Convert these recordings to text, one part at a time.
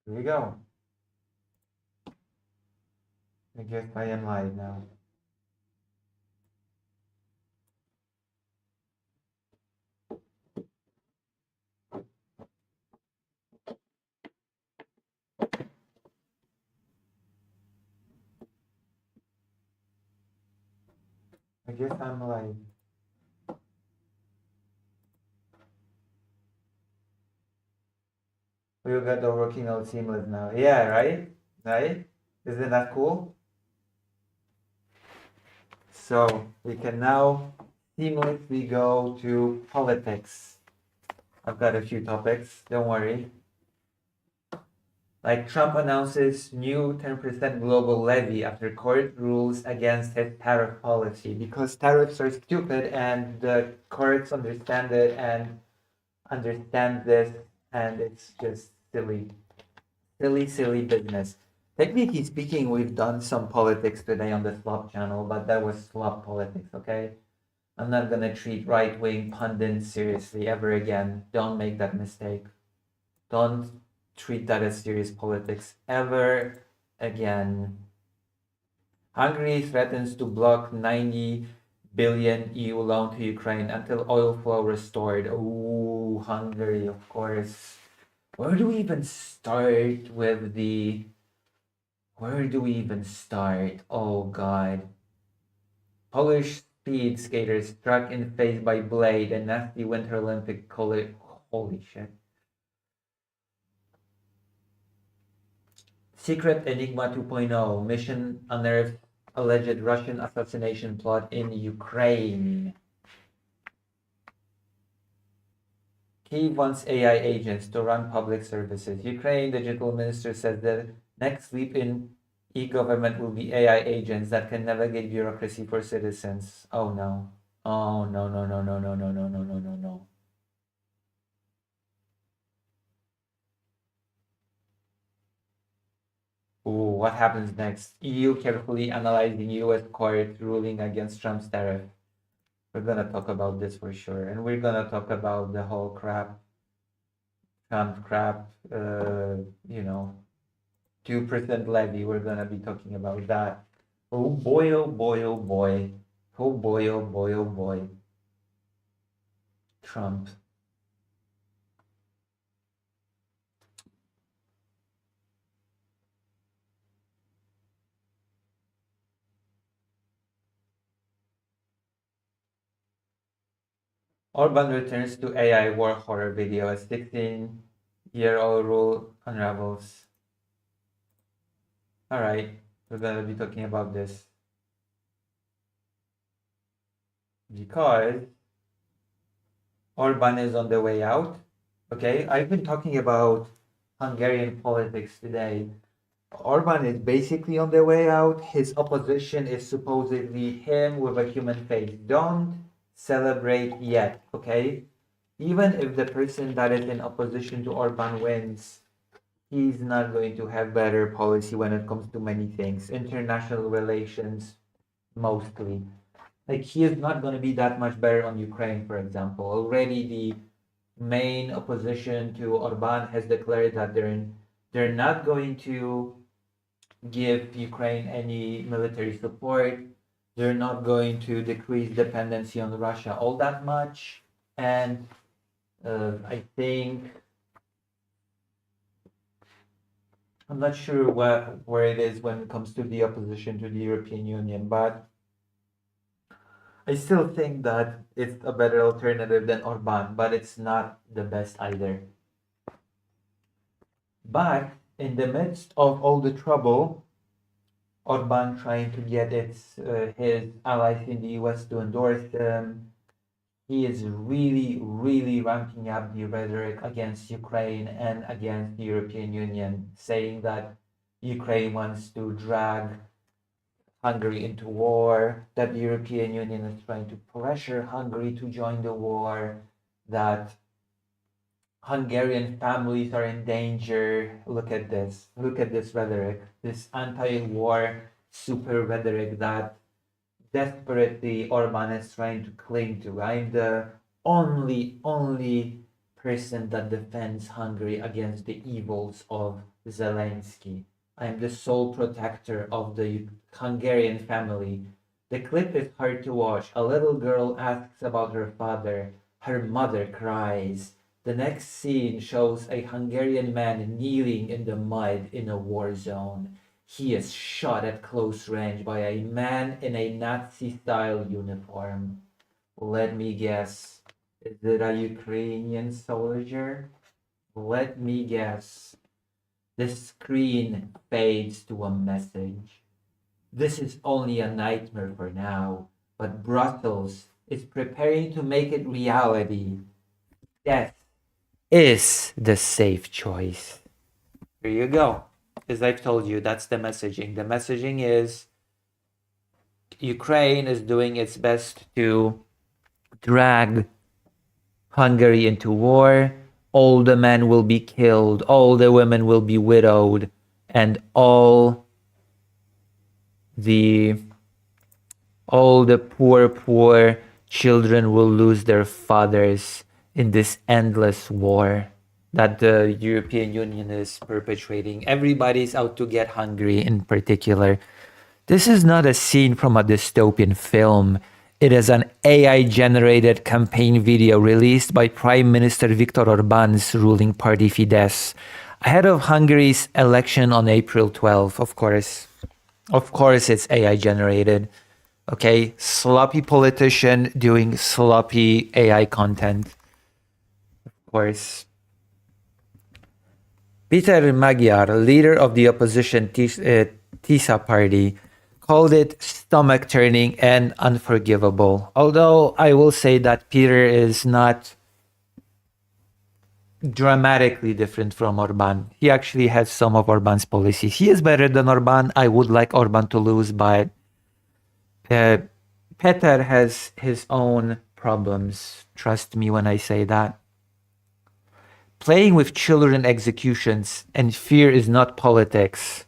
Here we go. I guess I am live now. I guess I'm live. We got the working out seamless now. Yeah, right? Right? Isn't that cool? So we can now seamlessly go to politics. I've got a few topics, don't worry. Like Trump announces new 10% global levy after court rules against his tariff policy because tariffs are stupid and the courts understand it and understand this, and it's just silly, silly business. Technically speaking, we've done some politics today on the Slop channel, but that was slop politics, okay? I'm not gonna treat right-wing pundits seriously ever again. Don't make that mistake. Don't treat that as serious politics ever again. Hungary threatens to block 90 billion EU loan to Ukraine until oil flow restored. Ooh, Hungary, of course. Where do we even start with the... Where do we even start? Oh, God. Polish speed skaters struck in face by blade and nasty Winter Olympic color. Holy shit. Secret Enigma 2.0 mission unearths alleged Russian assassination plot in Ukraine. Kyiv wants AI agents to run public services. Ukraine digital minister says the next leap in e-government will be AI agents that can navigate bureaucracy for citizens. Oh no. Oh no, no, no, no, no, no, no, no, no, no, no. Ooh, what happens next? EU carefully analyzing US court ruling against Trump's tariff. We're gonna talk about this for sure. And we're gonna talk about the whole Trump crap, 2% levy. We're gonna be talking about that. Oh boy, oh boy, oh boy. Oh boy, oh boy, oh boy. Trump. Orban returns to AI war horror video as 16-year-old rule unravels. Alright, we're gonna be talking about this. Because Orban is on the way out. Okay, I've been talking about Hungarian politics today. Orban is basically on the way out. His opposition is supposedly him with a human face. Don't celebrate yet, okay? Even if the person that is in opposition to Orban wins, he's not going to have better policy when it comes to many things. International relations, mostly. Like, he is not going to be that much better on Ukraine, for example. Already the main opposition to Orban has declared that they're not going to give Ukraine any military support. They're not going to decrease dependency on Russia all that much. And I think, I'm not sure where it is when it comes to the opposition to the European Union, but I still think that it's a better alternative than Orban, but it's not the best either. But in the midst of all the trouble, Orban trying to get his allies in the US to endorse them, he is really ramping up the rhetoric against Ukraine and against the European Union, saying that Ukraine wants to drag Hungary into war, that the European Union is trying to pressure Hungary to join the war, that Hungarian families are in danger. Look at this. Look at this rhetoric, this anti-war super rhetoric that desperately Orban is trying to cling to. I'm the only person that defends Hungary against the evils of Zelensky. I am the sole protector of the Hungarian family. The clip is hard to watch. A little girl asks about her father. Her mother cries. The next scene shows a Hungarian man kneeling in the mud in a war zone. He is shot at close range by a man in a Nazi-style uniform. Let me guess. Is it a Ukrainian soldier? Let me guess. The screen fades to a message. This is only a nightmare for now, but Brussels is preparing to make it reality. Death is the safe choice. Here you go. As I've told you, that's the messaging. The messaging is Ukraine is doing its best to drag Hungary into war. All the men will be killed, all the women will be widowed, and all the poor children will lose their fathers in this endless war that the European Union is perpetrating. Everybody's out to get Hungary in particular. This is not a scene from a dystopian film. It is an AI-generated campaign video released by Prime Minister Viktor Orbán's ruling party Fidesz ahead of Hungary's election on April 12, of course. Of course it's AI-generated. Okay, sloppy politician doing sloppy AI content. Of course. Peter Magyar, leader of the opposition TISA party, called it stomach-turning and unforgivable. Although I will say that Peter is not dramatically different from Orbán. He actually has some of Orbán's policies. He is better than Orbán. I would like Orbán to lose, but Peter has his own problems. Trust me when I say that. Playing with children executions and fear is not politics.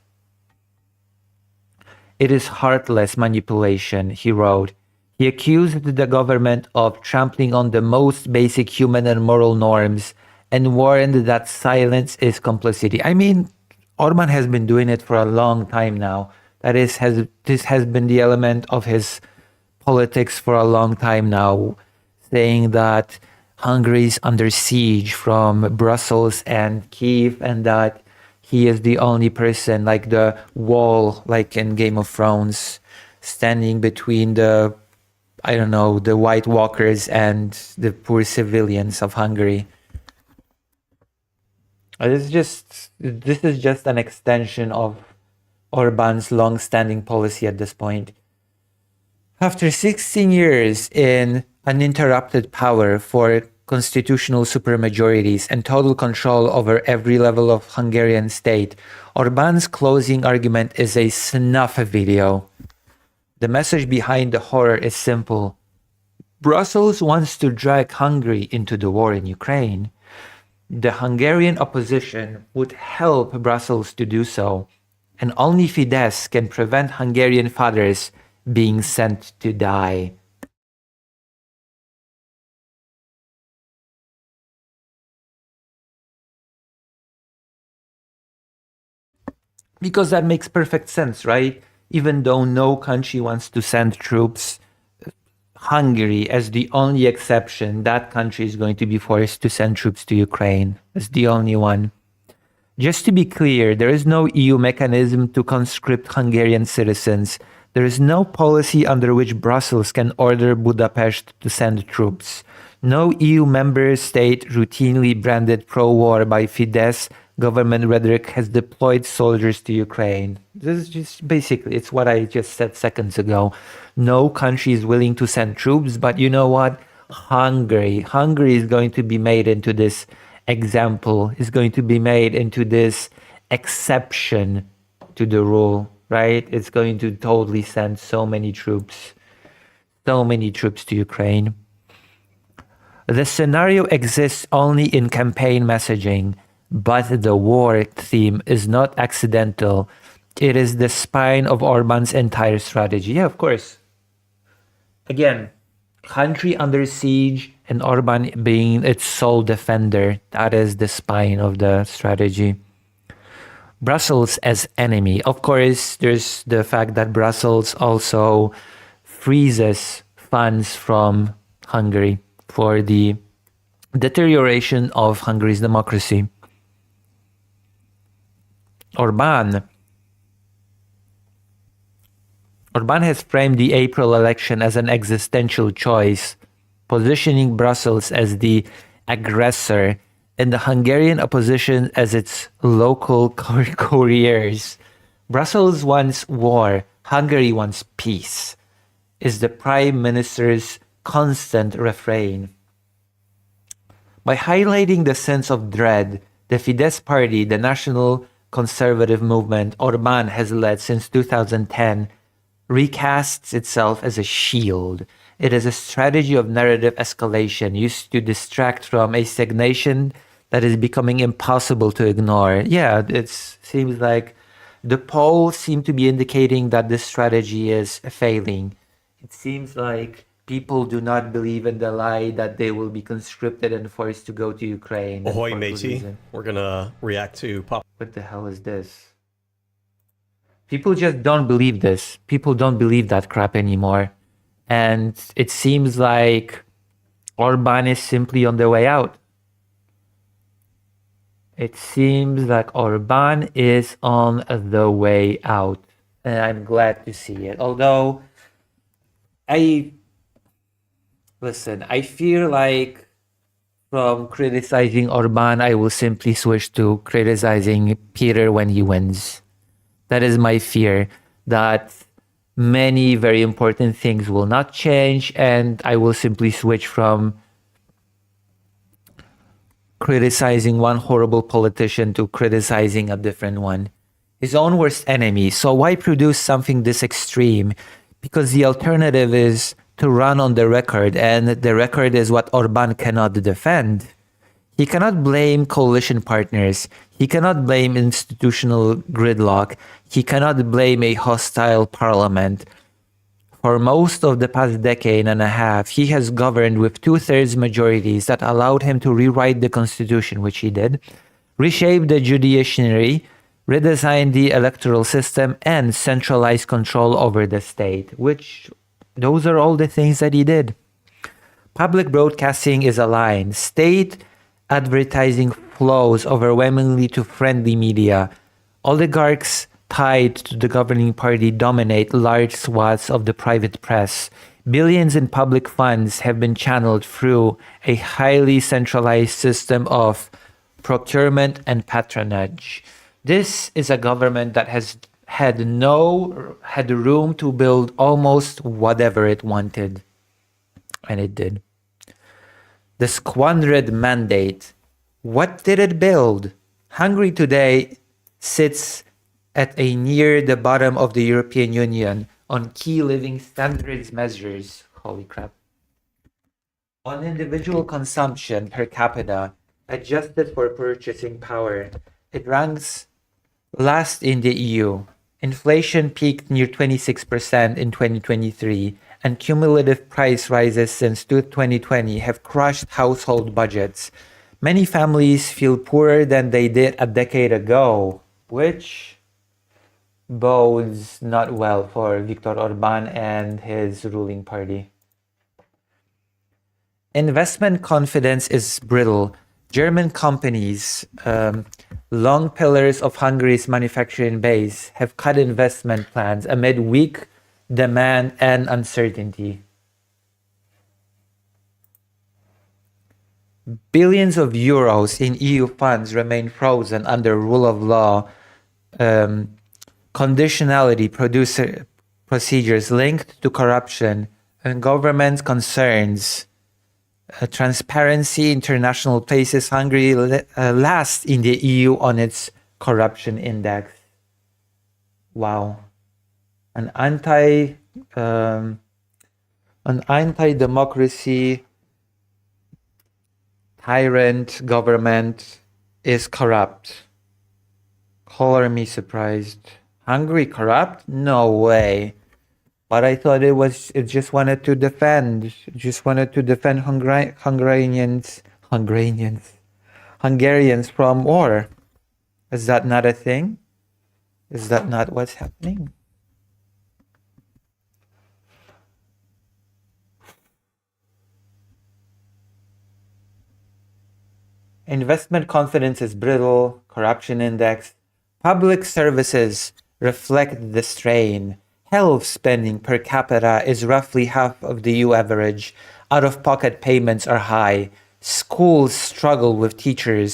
It is heartless manipulation, he wrote. He accused the government of trampling on the most basic human and moral norms and warned that silence is complicity. I mean, Orbán has been doing it for a long time now. That is, this has been the element of his politics for a long time now, saying that Hungary is under siege from Brussels and Kiev, and that he is the only person, like the wall, like in Game of Thrones, standing between the, I don't know, the White Walkers and the poor civilians of Hungary. This is just an extension of Orbán's long-standing policy at this point. After 16 years in uninterrupted power for constitutional supermajorities and total control over every level of Hungarian state, Orbán's closing argument is a snuff video. The message behind the horror is simple. Brussels wants to drag Hungary into the war in Ukraine. The Hungarian opposition would help Brussels to do so, and only Fidesz can prevent Hungarian fathers being sent to die. Because that makes perfect sense, right? Even though no country wants to send troops, Hungary, as the only exception, that country is going to be forced to send troops to Ukraine. As the only one. Just to be clear, there is no EU mechanism to conscript Hungarian citizens. There is no policy under which Brussels can order Budapest to send troops. No EU member state routinely branded pro-war by Fidesz government rhetoric has deployed soldiers to Ukraine. This is just basically, it's what I just said seconds ago. No country is willing to send troops, but you know what? Hungary is going to be made into this example, is going to be made into this exception to the rule, right? It's going to totally send so many troops to Ukraine. The scenario exists only in campaign messaging, but the war theme is not accidental. It is the spine of Orbán's entire strategy. Yeah, of course. Again, Country under siege and Orban being its sole defender. That is the spine of the strategy. Brussels as enemy. Of course, there's the fact that Brussels also freezes funds from Hungary for the deterioration of Hungary's democracy. Orban has framed the April election as an existential choice, positioning Brussels as the aggressor and the Hungarian opposition as its local couriers. Brussels wants war, Hungary wants peace, is the Prime Minister's constant refrain. By highlighting the sense of dread the Fidesz party, the national conservative movement Orban has led since 2010, recasts itself as a shield. It is a strategy of narrative escalation used to distract from a stagnation that is becoming impossible to ignore. Yeah, it seems like the polls seem to be indicating that this strategy is failing. It seems like people do not believe in the lie that they will be conscripted and forced to go to Ukraine. Ahoy, matey. We're gonna react to pop. What the hell is this? People just don't believe this. People don't believe that crap anymore. And it seems like Orban is simply on the way out. It seems like Orban is on the way out. And I'm glad to see it. Although, I feel like from criticizing Orban, I will simply switch to criticizing Peter when he wins. That is my fear, that many very important things will not change, and I will simply switch from criticizing one horrible politician to criticizing a different one. His own worst enemy. So why produce something this extreme? Because the alternative is to run on the record, and the record is what Orban cannot defend. He cannot blame coalition partners. He cannot blame institutional gridlock. He cannot blame a hostile parliament. For most of the past decade and a half, he has governed with 2/3 majorities that allowed him to rewrite the constitution, which he did, reshape the judiciary, redesign the electoral system, and centralize control over the state, which those are all the things that he did. Public broadcasting is aligned. State advertising flows overwhelmingly to friendly media. Oligarchs tied to the governing party dominate large swaths of the private press. Billions in public funds have been channeled through a highly centralized system of procurement and patronage. This is a government that has had room to build almost whatever it wanted. And it did. The squandered mandate. What did it build? Hungary today sits at a near the bottom of the European Union on key living standards measures. Holy crap. On individual consumption per capita, adjusted for purchasing power, it ranks last in the EU. Inflation peaked near 26% in 2023, and cumulative price rises since 2020 have crushed household budgets. Many families feel poorer than they did a decade ago, which bodes not well for Viktor Orban and his ruling party. Investment confidence is brittle. German companies, long pillars of Hungary's manufacturing base, have cut investment plans amid weak demand and uncertainty. Billions of euros in EU funds remain frozen under rule of law conditionality procedures linked to corruption and government concerns. Transparency International places Hungary last in the EU on its corruption index. Wow. An anti-democracy tyrant government is corrupt. Color me surprised. Hungary corrupt? No way. But I thought it just wanted to defend, Hungarians from war. Is that not a thing? Is that not what's happening? Investment confidence is brittle, corruption index. Public services reflect the strain. Health spending per capita is roughly half of the EU average. Out-of-pocket payments are high. Schools struggle with teacher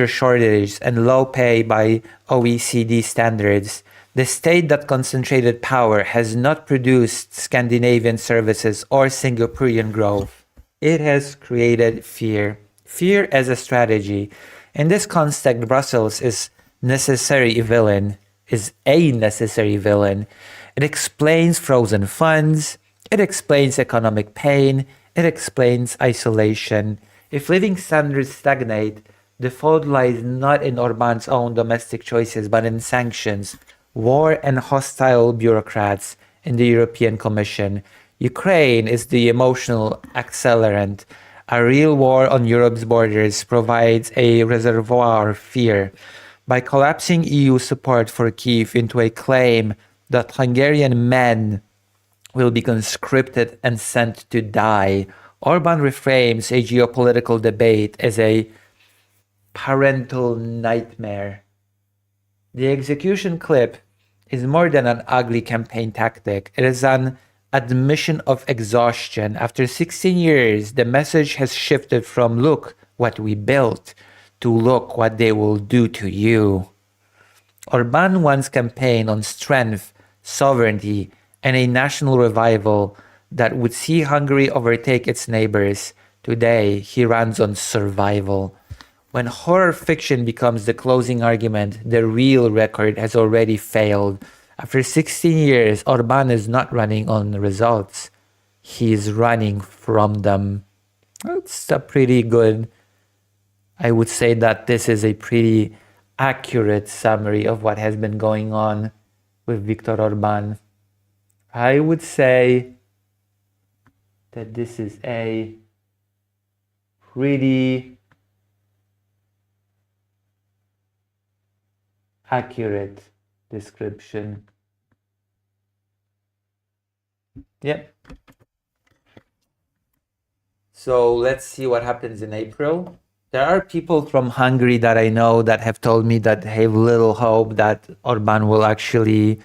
shortage and low pay by OECD standards. The state that concentrated power has not produced Scandinavian services or Singaporean growth. It has created fear. Fear as a strategy. In this context, Brussels is a necessary villain. It explains frozen funds. It explains economic pain. It explains isolation. If living standards stagnate, the fault lies not in Orban's own domestic choices, but in sanctions, war, and hostile bureaucrats in the European Commission. Ukraine is the emotional accelerant. A real war on Europe's borders provides a reservoir of fear. By collapsing EU support for Kyiv into a claim that Hungarian men will be conscripted and sent to die, Orban reframes a geopolitical debate as a parental nightmare. The execution clip is more than an ugly campaign tactic. It is an admission of exhaustion. After 16 years, the message has shifted from look what we built to look what they will do to you. Orban once campaigned on strength, sovereignty, and a national revival that would see Hungary overtake its neighbors. Today, he runs on survival. When horror fiction becomes the closing argument, the real record has already failed. After 16 years, Orban is not running on results. He is running from them. It's a pretty good, I would say that this is a pretty accurate summary of what has been going on with Viktor Orban. I would say that this is a pretty accurate description. Yep. So let's see what happens in April. There are people from Hungary that I know that have told me that they have little hope that Orban will actually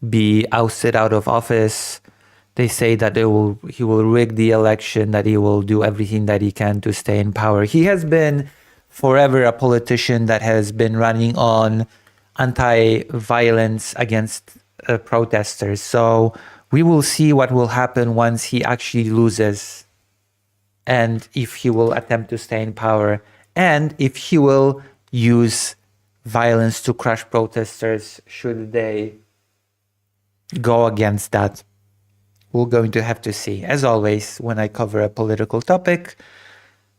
be ousted out of office. They say that he will rig the election, that he will do everything that he can to stay in power. He has been forever a politician that has been running on anti-violence against protesters. So we will see what will happen once he actually loses, and if he will attempt to stay in power, and if he will use violence to crush protesters should they go against that. We're going to have to see. As always, when I cover a political topic,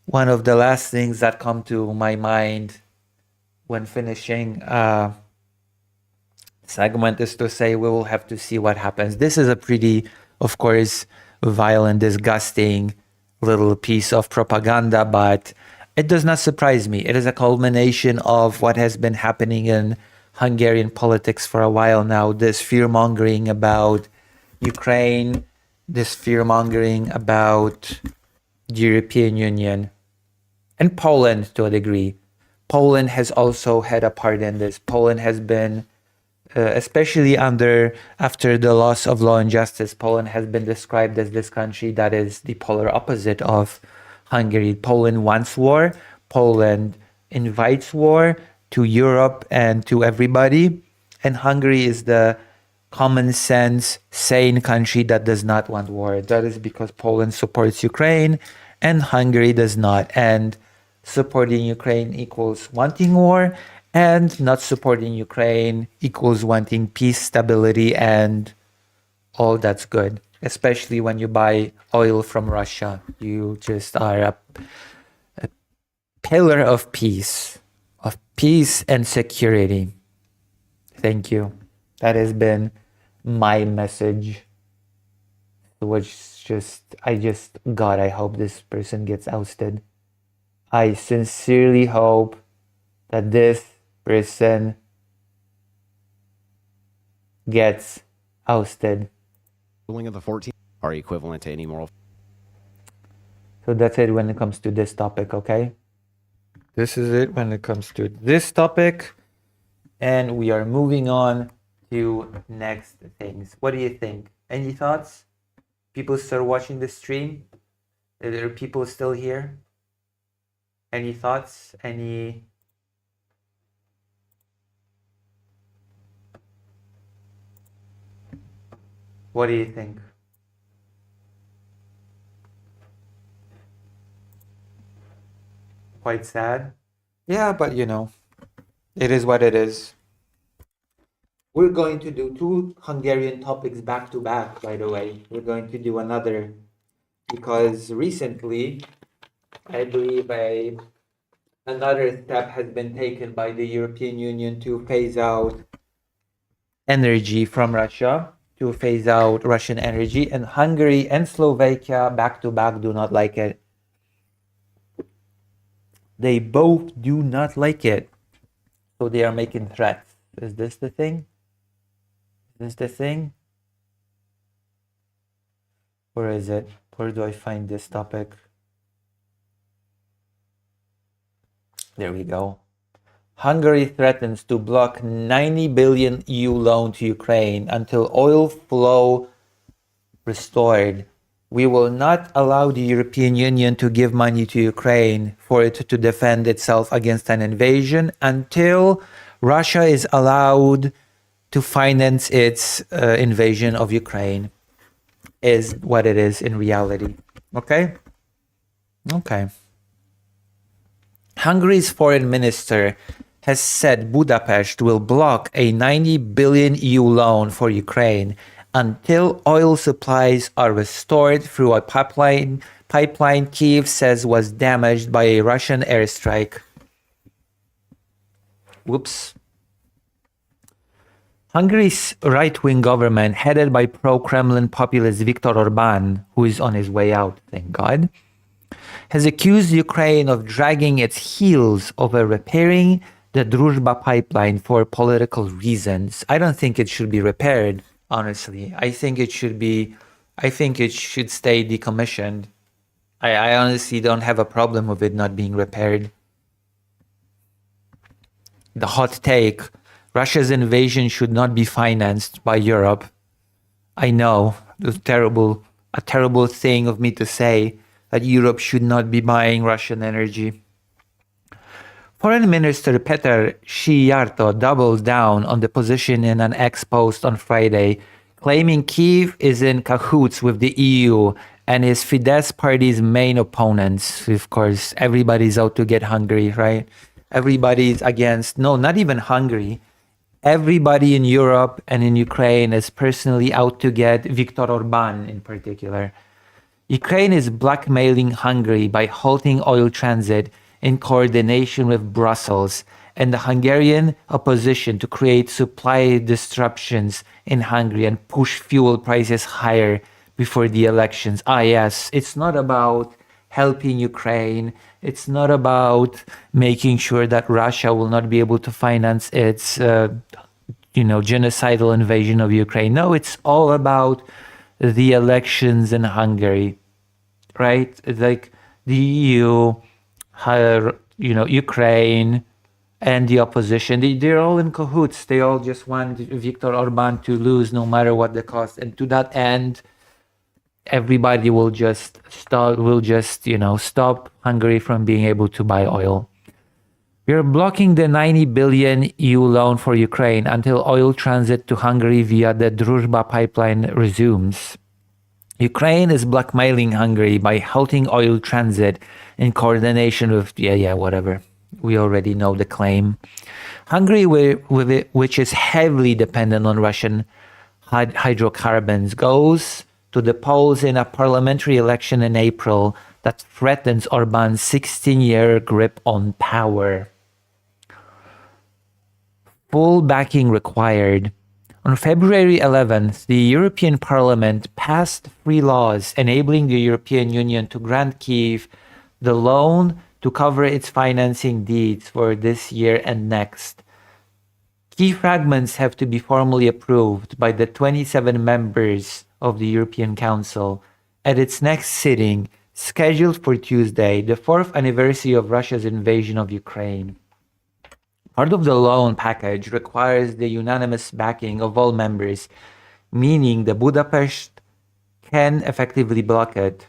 one of the last things that come to my mind when finishing a segment is to say we will have to see what happens. This is a pretty, of course, violent, disgusting little piece of propaganda, but it does not surprise me. It is a culmination of what has been happening in Hungarian politics for a while now. This fear-mongering about Ukraine, this fear-mongering about the European Union, and Poland to a degree. Poland has also had a part in this. Poland has been, especially after the loss of law and justice, Poland has been described as this country that is the polar opposite of Hungary. Poland wants war. Poland invites war to Europe and to everybody. And Hungary is the common sense, sane country that does not want war. That is because Poland supports Ukraine and Hungary does not. And supporting Ukraine equals wanting war, and not supporting Ukraine equals wanting peace, stability, and all that's good. Especially when you buy oil from Russia. You just are a pillar of peace and security. Thank you. That has been my message was God, I hope this person gets ousted. I sincerely hope that this person gets ousted. Ruling of the 14 are equivalent to any moral. So that's it when it comes to this topic, okay? This is it when it comes to this topic. And we are moving on to next things. What do you think? Any thoughts? People still watching the stream? Are there people still here? Any thoughts? Any... What do you think? Quite sad? Yeah, but you know, it is what it is. We're going to do 2 Hungarian topics back to back, by the way. We're going to do another because recently, I believe another step has been taken by the European Union to phase out energy from Russia, to phase out Russian energy, and Hungary and Slovakia back to back do not like it. They both do not like it. So they are making threats. Is this the thing? Is this the thing? Where is it? Where do I find this topic? There we go. Hungary threatens to block 90 billion EU loan to Ukraine until oil flow restored. We will not allow the European Union to give money to Ukraine for it to defend itself against an invasion until Russia is allowed to finance its invasion of Ukraine, is what it is in reality. Okay? Okay. Hungary's foreign minister has said Budapest will block a 90 billion EU loan for Ukraine until oil supplies are restored through a pipeline Kyiv says was damaged by a Russian airstrike. Whoops. Hungary's right-wing government, headed by pro-Kremlin populist Viktor Orbán, who is on his way out, thank God, has accused Ukraine of dragging its heels over repairing the Druzhba pipeline for political reasons. I don't think it should be repaired, honestly. I think it should stay decommissioned. I honestly don't have a problem with it not being repaired. The hot take, Russia's invasion should not be financed by Europe. I know, it's a terrible thing of me to say, that Europe should not be buying Russian energy. Foreign Minister Petr Szijjártó doubled down on the position in an X post on Friday, claiming Kyiv is in cahoots with the EU and is Fidesz party's main opponents. Of course, everybody's out to get Hungary, right? Everybody's against, no, not even Hungary. Everybody in Europe and in Ukraine is personally out to get Viktor Orbán in particular. Ukraine is blackmailing Hungary by halting oil transit in coordination with Brussels and the Hungarian opposition to create supply disruptions in Hungary and push fuel prices higher before the elections. Yes, it's not about helping Ukraine. It's not about making sure that Russia will not be able to finance its, genocidal invasion of Ukraine. No, it's all about the elections in Hungary, right? It's like the EU, Ukraine, and the opposition. They're all in cahoots. They all just want Viktor Orbán to lose no matter what the cost. And to that end, everybody will just stop Hungary from being able to buy oil. We're blocking the 90 billion EU loan for Ukraine until oil transit to Hungary via the Druzhba pipeline resumes. Ukraine is blackmailing Hungary by halting oil transit in coordination with, whatever. We already know the claim. Hungary, which is heavily dependent on Russian hydrocarbons, goes to the polls in a parliamentary election in April that threatens Orbán's 16-year grip on power. Full backing required. On February 11th, the European Parliament passed 3 laws enabling the European Union to grant Kyiv the loan to cover its financing needs for this year and next. Key fragments have to be formally approved by the 27 members of the European Council at its next sitting, scheduled for Tuesday, the 4th anniversary of Russia's invasion of Ukraine. Part of the loan package requires the unanimous backing of all members, meaning that Budapest can effectively block it.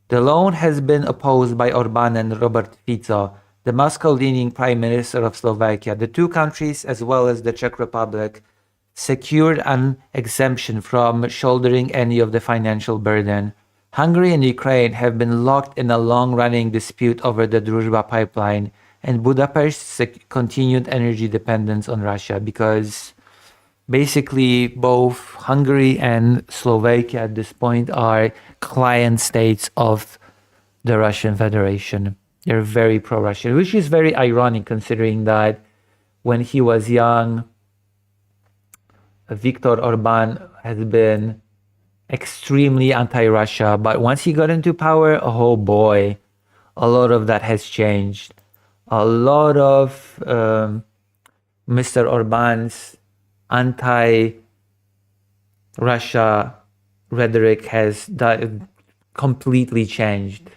The loan has been opposed by Orbán and Robert Fico, the Moscow-leaning Prime Minister of Slovakia. The two countries, as well as the Czech Republic, secured an exemption from shouldering any of the financial burden. Hungary and Ukraine have been locked in a long-running dispute over the Druzhba pipeline and Budapest's continued energy dependence on Russia, because basically both Hungary and Slovakia at this point are client states of the Russian Federation. They're very pro-Russian, which is very ironic considering that when he was young, Viktor Orbán has been extremely anti-Russia, but once he got into power, oh boy, a lot of that has changed. A lot of Mr. Orbán's anti-Russia rhetoric has completely changed.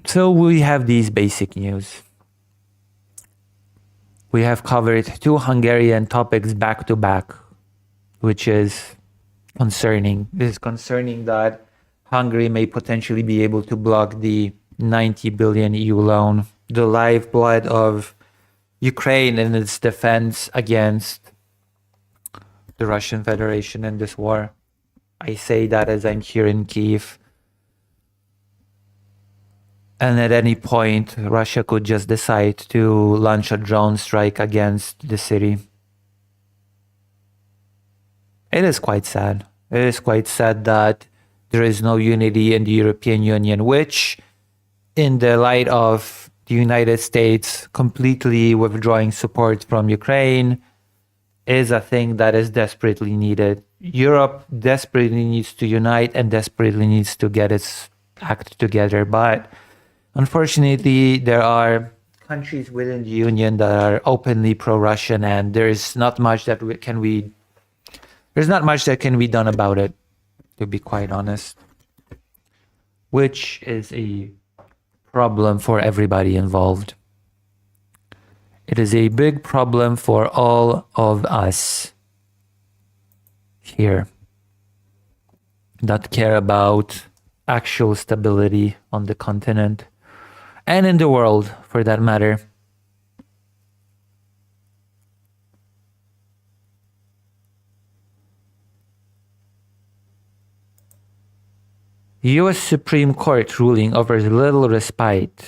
So we have these basic news. We have covered 2 Hungarian topics back to back, which is concerning. It is concerning that Hungary may potentially be able to block the 90 billion EU loan, the lifeblood of Ukraine in its defense against the Russian Federation in this war. I say that as I'm here in Kyiv. And at any point, Russia could just decide to launch a drone strike against the city. It is quite sad. It is quite sad that there is no unity in the European Union, which, in the light of the United States completely withdrawing support from Ukraine, is a thing that is desperately needed. Europe desperately needs to unite and desperately needs to get its act together. But unfortunately, there are countries within the Union that are openly pro-Russian, and there's not much that can be done about it, to be quite honest, which is a problem for everybody involved. It is a big problem for all of us here that care about actual stability on the continent and in the world, for that matter. U.S. Supreme Court ruling offers little respite.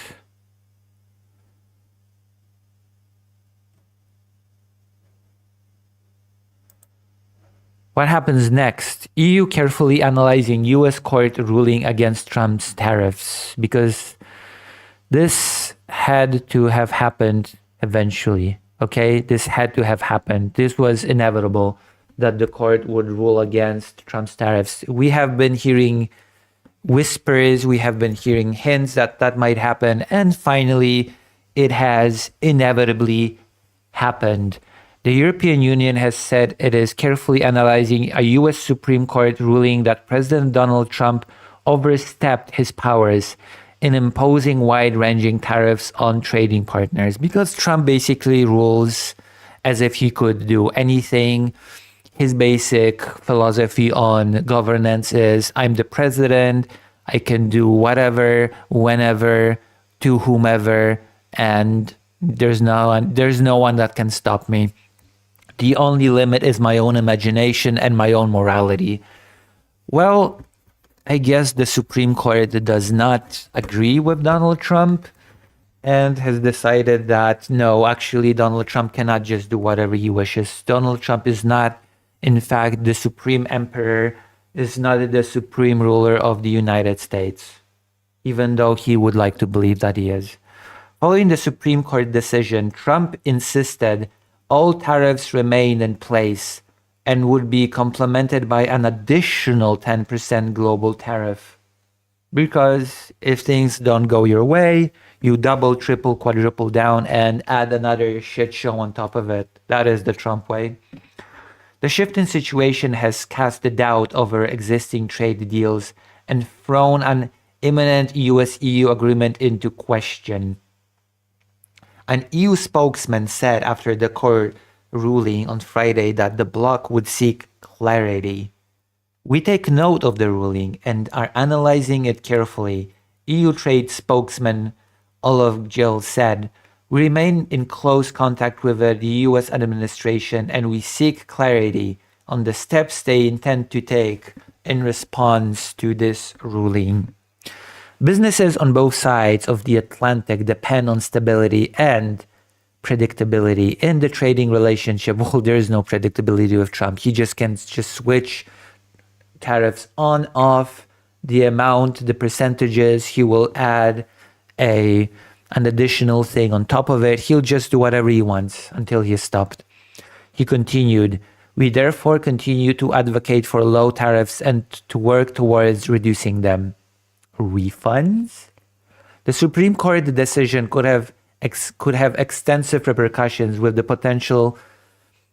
What happens next? EU carefully analyzing U.S. court ruling against Trump's tariffs, because this had to have happened eventually. Okay, this had to have happened. This was inevitable that the court would rule against Trump's tariffs. We have been hearing whispers, we have been hearing hints that that might happen, and finally it has inevitably happened. The European Union has said it is carefully analyzing a US Supreme Court ruling that President Donald Trump overstepped his powers in imposing wide-ranging tariffs on trading partners, because Trump basically rules as if he could do anything. His basic philosophy on governance is, I'm the president, I can do whatever, whenever, to whomever, and there's no one that can stop me. The only limit is my own imagination and my own morality. Well, I guess the Supreme Court does not agree with Donald Trump and has decided that, no, actually Donald Trump cannot just do whatever he wishes. Donald Trump is not, in fact, the supreme emperor, is not the supreme ruler of the United States, even though he would like to believe that he is. Following the Supreme Court decision, Trump insisted all tariffs remain in place and would be complemented by an additional 10% global tariff. Because if things don't go your way, you double, triple, quadruple down and add another shit show on top of it. That is the Trump way. The shift in situation has cast a doubt over existing trade deals and thrown an imminent US-EU agreement into question. An EU spokesman said after the court ruling on Friday that the bloc would seek clarity. We take note of the ruling and are analyzing it carefully, EU trade spokesman Olaf Gill said. We remain in close contact with the US administration and we seek clarity on the steps they intend to take in response to this ruling. Businesses on both sides of the Atlantic depend on stability and predictability in the trading relationship. Well, there is no predictability with Trump. He just can just switch tariffs on, off, the amount, the percentages. He will add an additional thing on top of it. He'll just do whatever he wants until he is stopped. He continued, we therefore continue to advocate for low tariffs and to work towards reducing them. Refunds? The Supreme Court decision could have extensive repercussions with the potential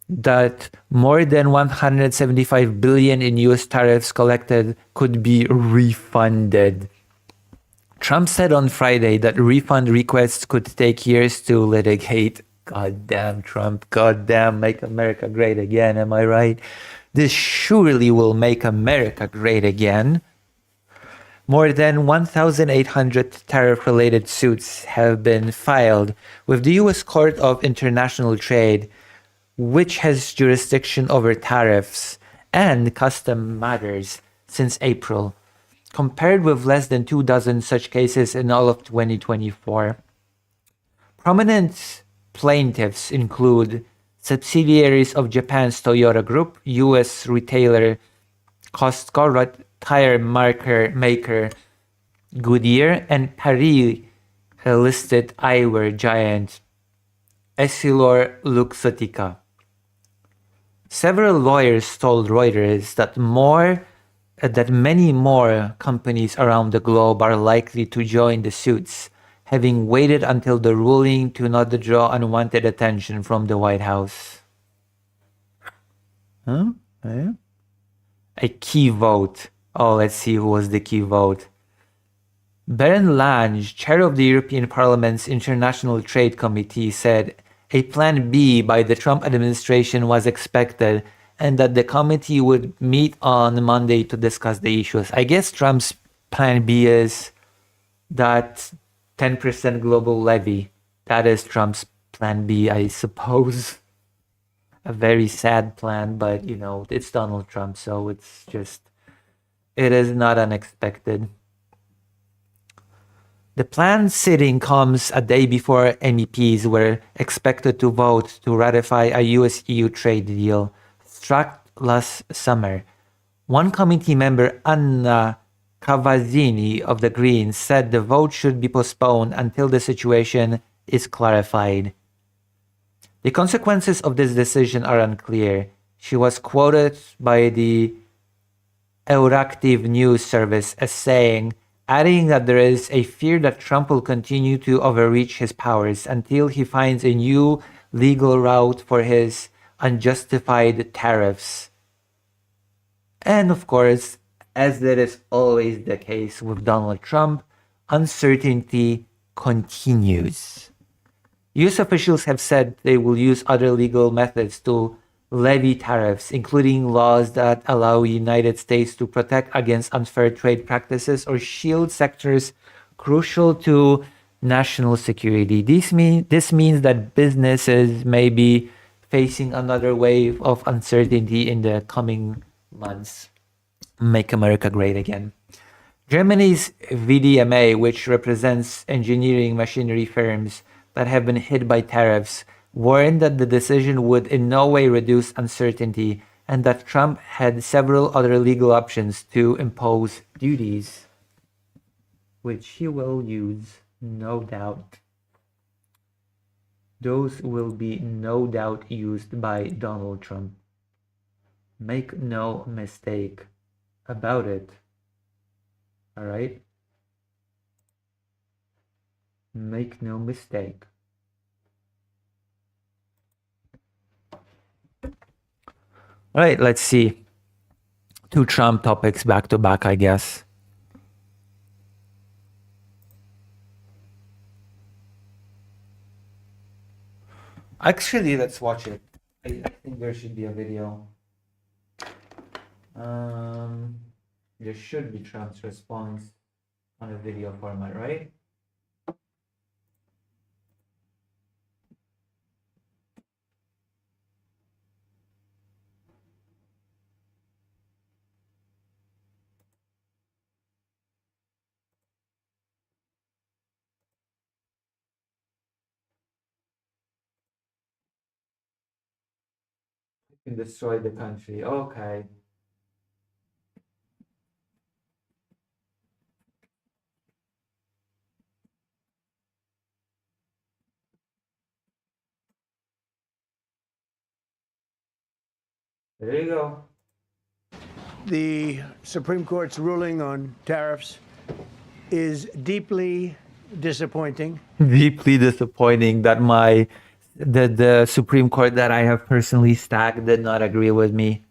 that more than 175 billion in US tariffs collected could be refunded. Trump said on Friday that refund requests could take years to litigate. Goddamn Trump, goddamn Make America Great Again, am I right? This surely will make America great again. More than 1,800 tariff-related suits have been filed with the U.S. Court of International Trade, which has jurisdiction over tariffs and custom matters since April, compared with less than 24 such cases in all of 2024. Prominent plaintiffs include subsidiaries of Japan's Toyota Group, U.S. retailer Costco, tire maker Goodyear, and Paris-listed eyewear giant EssilorLuxottica. Several lawyers told Reuters that many more companies around the globe are likely to join the suits, having waited until the ruling to not draw unwanted attention from the White House. Huh? Yeah. A key vote. Oh, let's see who was the key vote. Bernd Lange, chair of the European Parliament's International Trade Committee, said a plan B by the Trump administration was expected and that the committee would meet on Monday to discuss the issues. I guess Trump's plan B is that 10% global levy. That is Trump's plan B, I suppose. A very sad plan, but you know, it's Donald Trump, so it is not unexpected. The planned sitting comes a day before MEPs were expected to vote to ratify a US-EU trade deal struck last summer. One committee member, Anna Cavazzini of the Greens, said the vote should be postponed until the situation is clarified. The consequences of this decision are unclear. She was quoted by the Euractiv news service as saying, adding that there is a fear that Trump will continue to overreach his powers until he finds a new legal route for his unjustified tariffs. And of course, as that is always the case with Donald Trump, uncertainty continues. US officials have said they will use other legal methods to levy tariffs, including laws that allow the United States to protect against unfair trade practices or shield sectors crucial to national security. This means that businesses may be facing another wave of uncertainty in the coming months. Make America great again. Germany's VDMA, which represents engineering machinery firms that have been hit by tariffs, warned that the decision would in no way reduce uncertainty and that Trump had several other legal options to impose duties, which he will use, no doubt. Those will be no doubt used by Donald Trump. Make no mistake about it. All right? Make no mistake. All right, let's see. 2 Trump topics back to back, I guess. Actually, let's watch it. I think there should be a video. There should be Trump's response on a video format, right? You can destroy the country. Okay. There you go. The Supreme Court's ruling on tariffs is deeply disappointing. Deeply disappointing that the Supreme Court that I have personally stacked did not agree with me.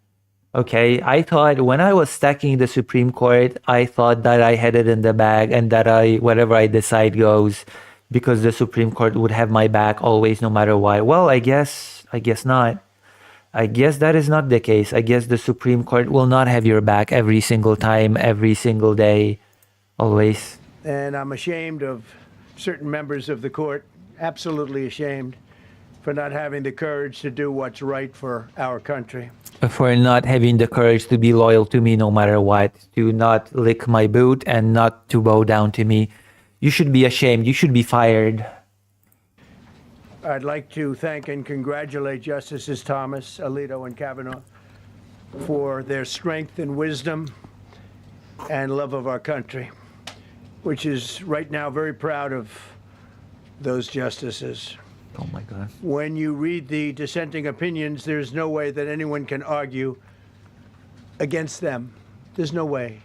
Okay, I thought when I was stacking the Supreme Court, I thought that I had it in the bag and that whatever I decide goes, because the Supreme Court would have my back always, no matter what. Well, I guess not. I guess that is not the case. I guess the Supreme Court will not have your back every single time, every single day, always. And I'm ashamed of certain members of the court, absolutely ashamed, for not having the courage to do what's right for our country. For not having the courage to be loyal to me no matter what, to not lick my boot and not to bow down to me. You should be ashamed. You should be fired. I'd like to thank and congratulate Justices Thomas, Alito, and Kavanaugh for their strength and wisdom and love of our country, which is right now very proud of those justices. Oh my God. When you read the dissenting opinions, there's no way that anyone can argue against them. There's no way.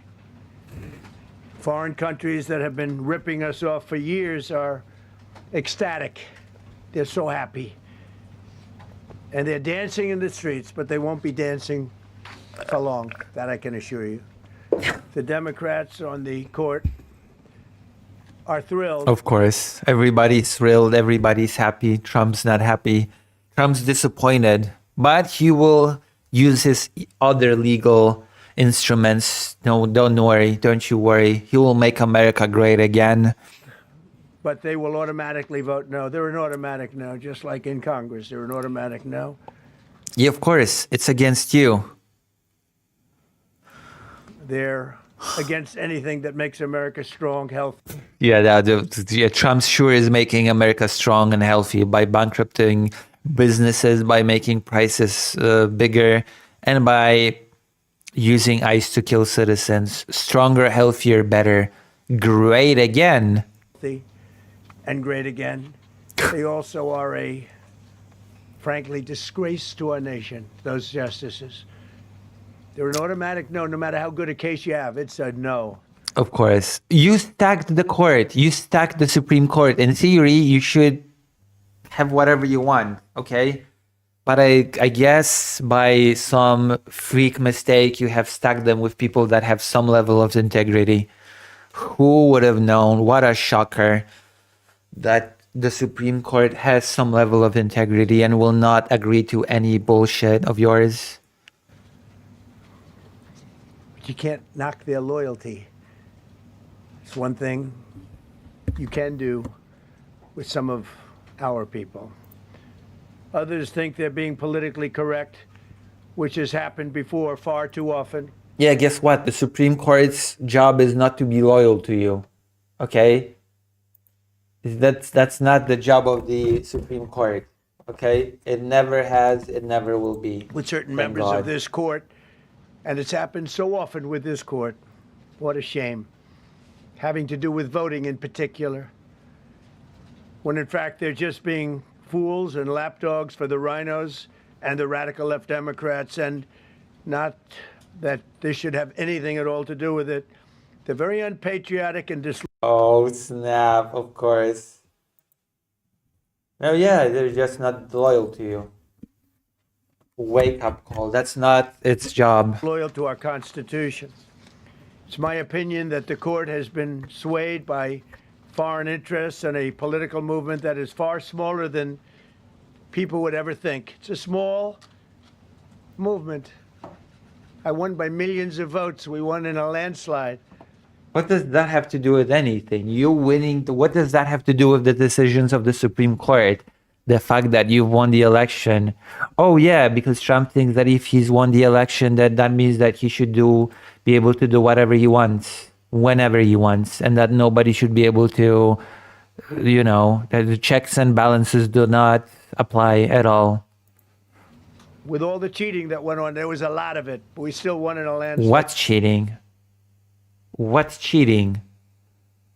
Foreign countries that have been ripping us off for years are ecstatic. They're so happy. And they're dancing in the streets, but they won't be dancing for long. That I can assure you. The Democrats on the court are thrilled. Of course. Everybody's thrilled. Everybody's happy. Trump's not happy. Trump's disappointed. But he will use his other legal instruments. No, don't worry. Don't you worry. He will make America great again. But they will automatically vote no. They're an automatic no, just like in Congress. They're an automatic no. Yeah, of course. It's against you. They're against anything that makes America strong, healthy. Yeah, Trump sure is making America strong and healthy by bankrupting businesses, by making prices bigger, and by using ICE to kill citizens. Stronger, healthier, better. Great again. And great again. They also are a, frankly, disgrace to our nation, those justices. They're an automatic no, no matter how good a case you have. It's a no. Of course. You stacked the court. You stacked the Supreme Court. In theory, you should have whatever you want, okay? But I guess by some freak mistake, you have stacked them with people that have some level of integrity. Who would have known? What a shocker that the Supreme Court has some level of integrity and will not agree to any bullshit of yours. But you can't knock their loyalty. It's one thing you can do with some of our people. Others think they're being politically correct, which has happened before far too often. Yeah, guess what? The Supreme Court's job is not to be loyal to you. Okay? That's not the job of the Supreme Court. Okay? It never has, it never will be. With certain Thank members God. of this court, and it's happened so often with this court. What a shame. Having to do with voting in particular, when in fact they're just being fools and lapdogs for the rhinos and the radical left Democrats, and not that this should have anything at all to do with it. They're very unpatriotic and Oh, snap, of course. Oh, yeah, they're just not loyal to you. Wake up call. That's not its job. disloyal to our Constitution. It's my opinion that the court has been swayed by foreign interests and a political movement that is far smaller than people would ever think. It's a small movement. I won by millions of votes. We won in a landslide. What does that have to do with anything? You winning, what does that have to do with the decisions of the Supreme Court? The fact that you've won the election. Oh yeah, because Trump thinks that if he's won the election, that means that he should be able to do whatever he wants, whenever he wants, and that nobody should be able to, that the checks and balances do not apply at all. With all the cheating that went on, there was a lot of it, but we still won in a landslide. What's cheating? What's cheating?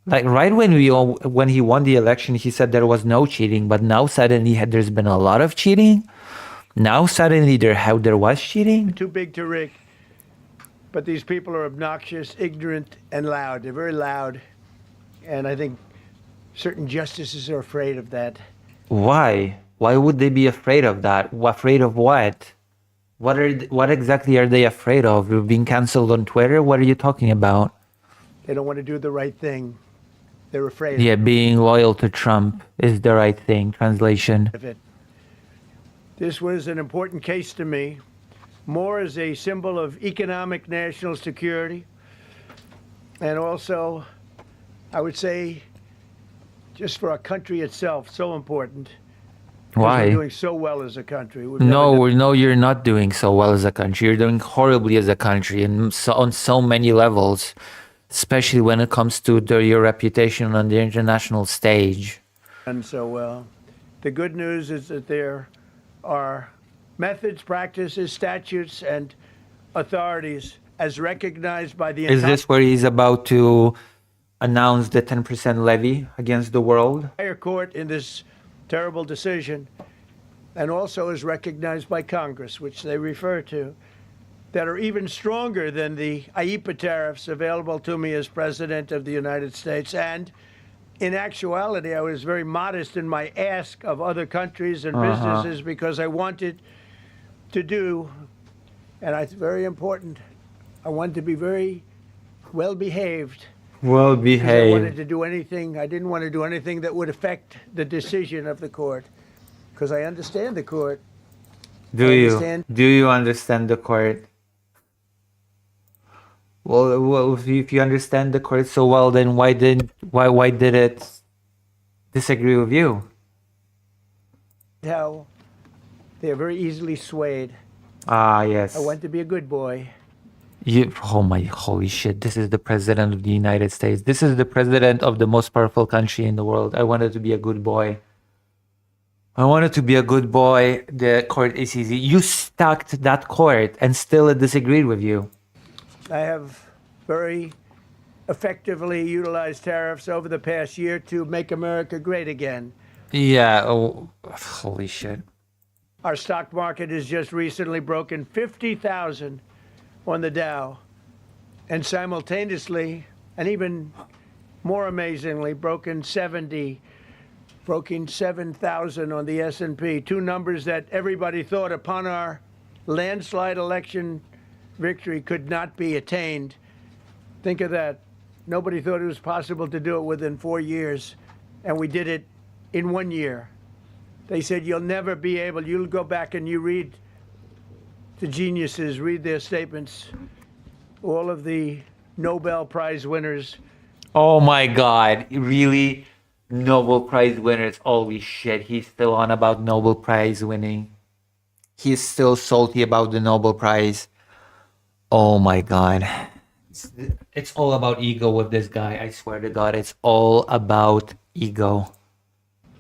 Like right when he won the election, he said there was no cheating, but now suddenly there's been a lot of cheating. Now suddenly there was cheating. Too big to rig. But these people are obnoxious, ignorant, and loud. They're very loud, and I think certain justices are afraid of that. Why? Why would they be afraid of that? Afraid of what? What exactly are they afraid of? You're being canceled on Twitter? What are you talking about? They don't want to do the right thing. They're afraid Yeah, being loyal to Trump is the right thing. Translation. of it. This was an important case to me, more as a symbol of economic national security, and also, I would say, just for our country itself, so important. Why? We're doing so well as a country. No, you're not doing so well as a country. You're doing horribly as a country, and on so many levels, especially when it comes to your reputation on the international stage. done so well. The good news is that there are methods, practices, statutes, and authorities as recognized by the Is this where he's about to announce the 10% levy against the world? entire court in this terrible decision, and also is recognized by Congress, which they refer to, that are even stronger than the IEEPA tariffs available to me as President of the United States. And in actuality, I was very modest in my ask of other countries and businesses because I wanted to do, and it's very important, I wanted to be very well behaved. Well I behaved. wanted to do anything, I didn't want to do anything that would affect the decision of the court, because I understand the court. Do you understand the court? Well, if you understand the court so well, then why did it disagree with you? How they are very easily swayed. Ah, yes. I want to be a good boy. Oh my holy shit! This is the president of the United States. This is the president of the most powerful country in the world. I wanted to be a good boy. I wanted to be a good boy. The court is easy. You stacked that court, and still it disagreed with you. I have very effectively utilized tariffs over the past year to make America great again. Yeah. Oh, holy shit. Our stock market has just recently broken 50,000 on the Dow, and simultaneously, and even more amazingly, broken 7,000 on the S&P, two numbers that everybody thought upon our landslide election victory could not be attained. Think of that. Nobody thought it was possible to do it within 4 years, and we did it in 1 year. They said, you'll never be able, you'll go back and you read the geniuses, read their statements, all of the Nobel Prize winners. Oh my God! Really, Nobel Prize winners? Holy shit! He's still on about Nobel Prize winning. He's still salty about the Nobel Prize. Oh my God! It's all about ego with this guy. I swear to God, it's all about ego.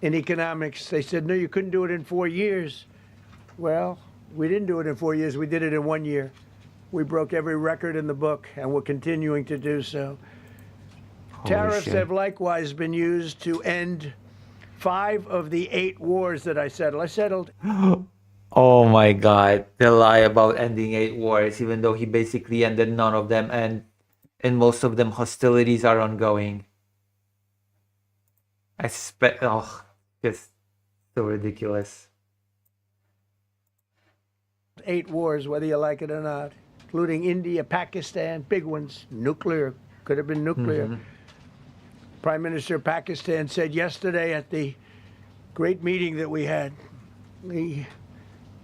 In economics, they said, no, you couldn't do it in 4 years. Well, we didn't do it in 4 years. We did it in 1 year. We broke every record in the book, and we're continuing to do so. Holy Tariffs shit. have likewise been used to end 5 of the 8 wars that I settled. I settled Oh my God, the lie about ending 8 wars, even though he basically ended none of them, and in most of them hostilities are ongoing. I suspect, oh, just so ridiculous. 8 wars, whether you like it or not, including India, Pakistan, big ones, nuclear, could have been nuclear. Prime Minister of Pakistan said yesterday at the great meeting that we had, the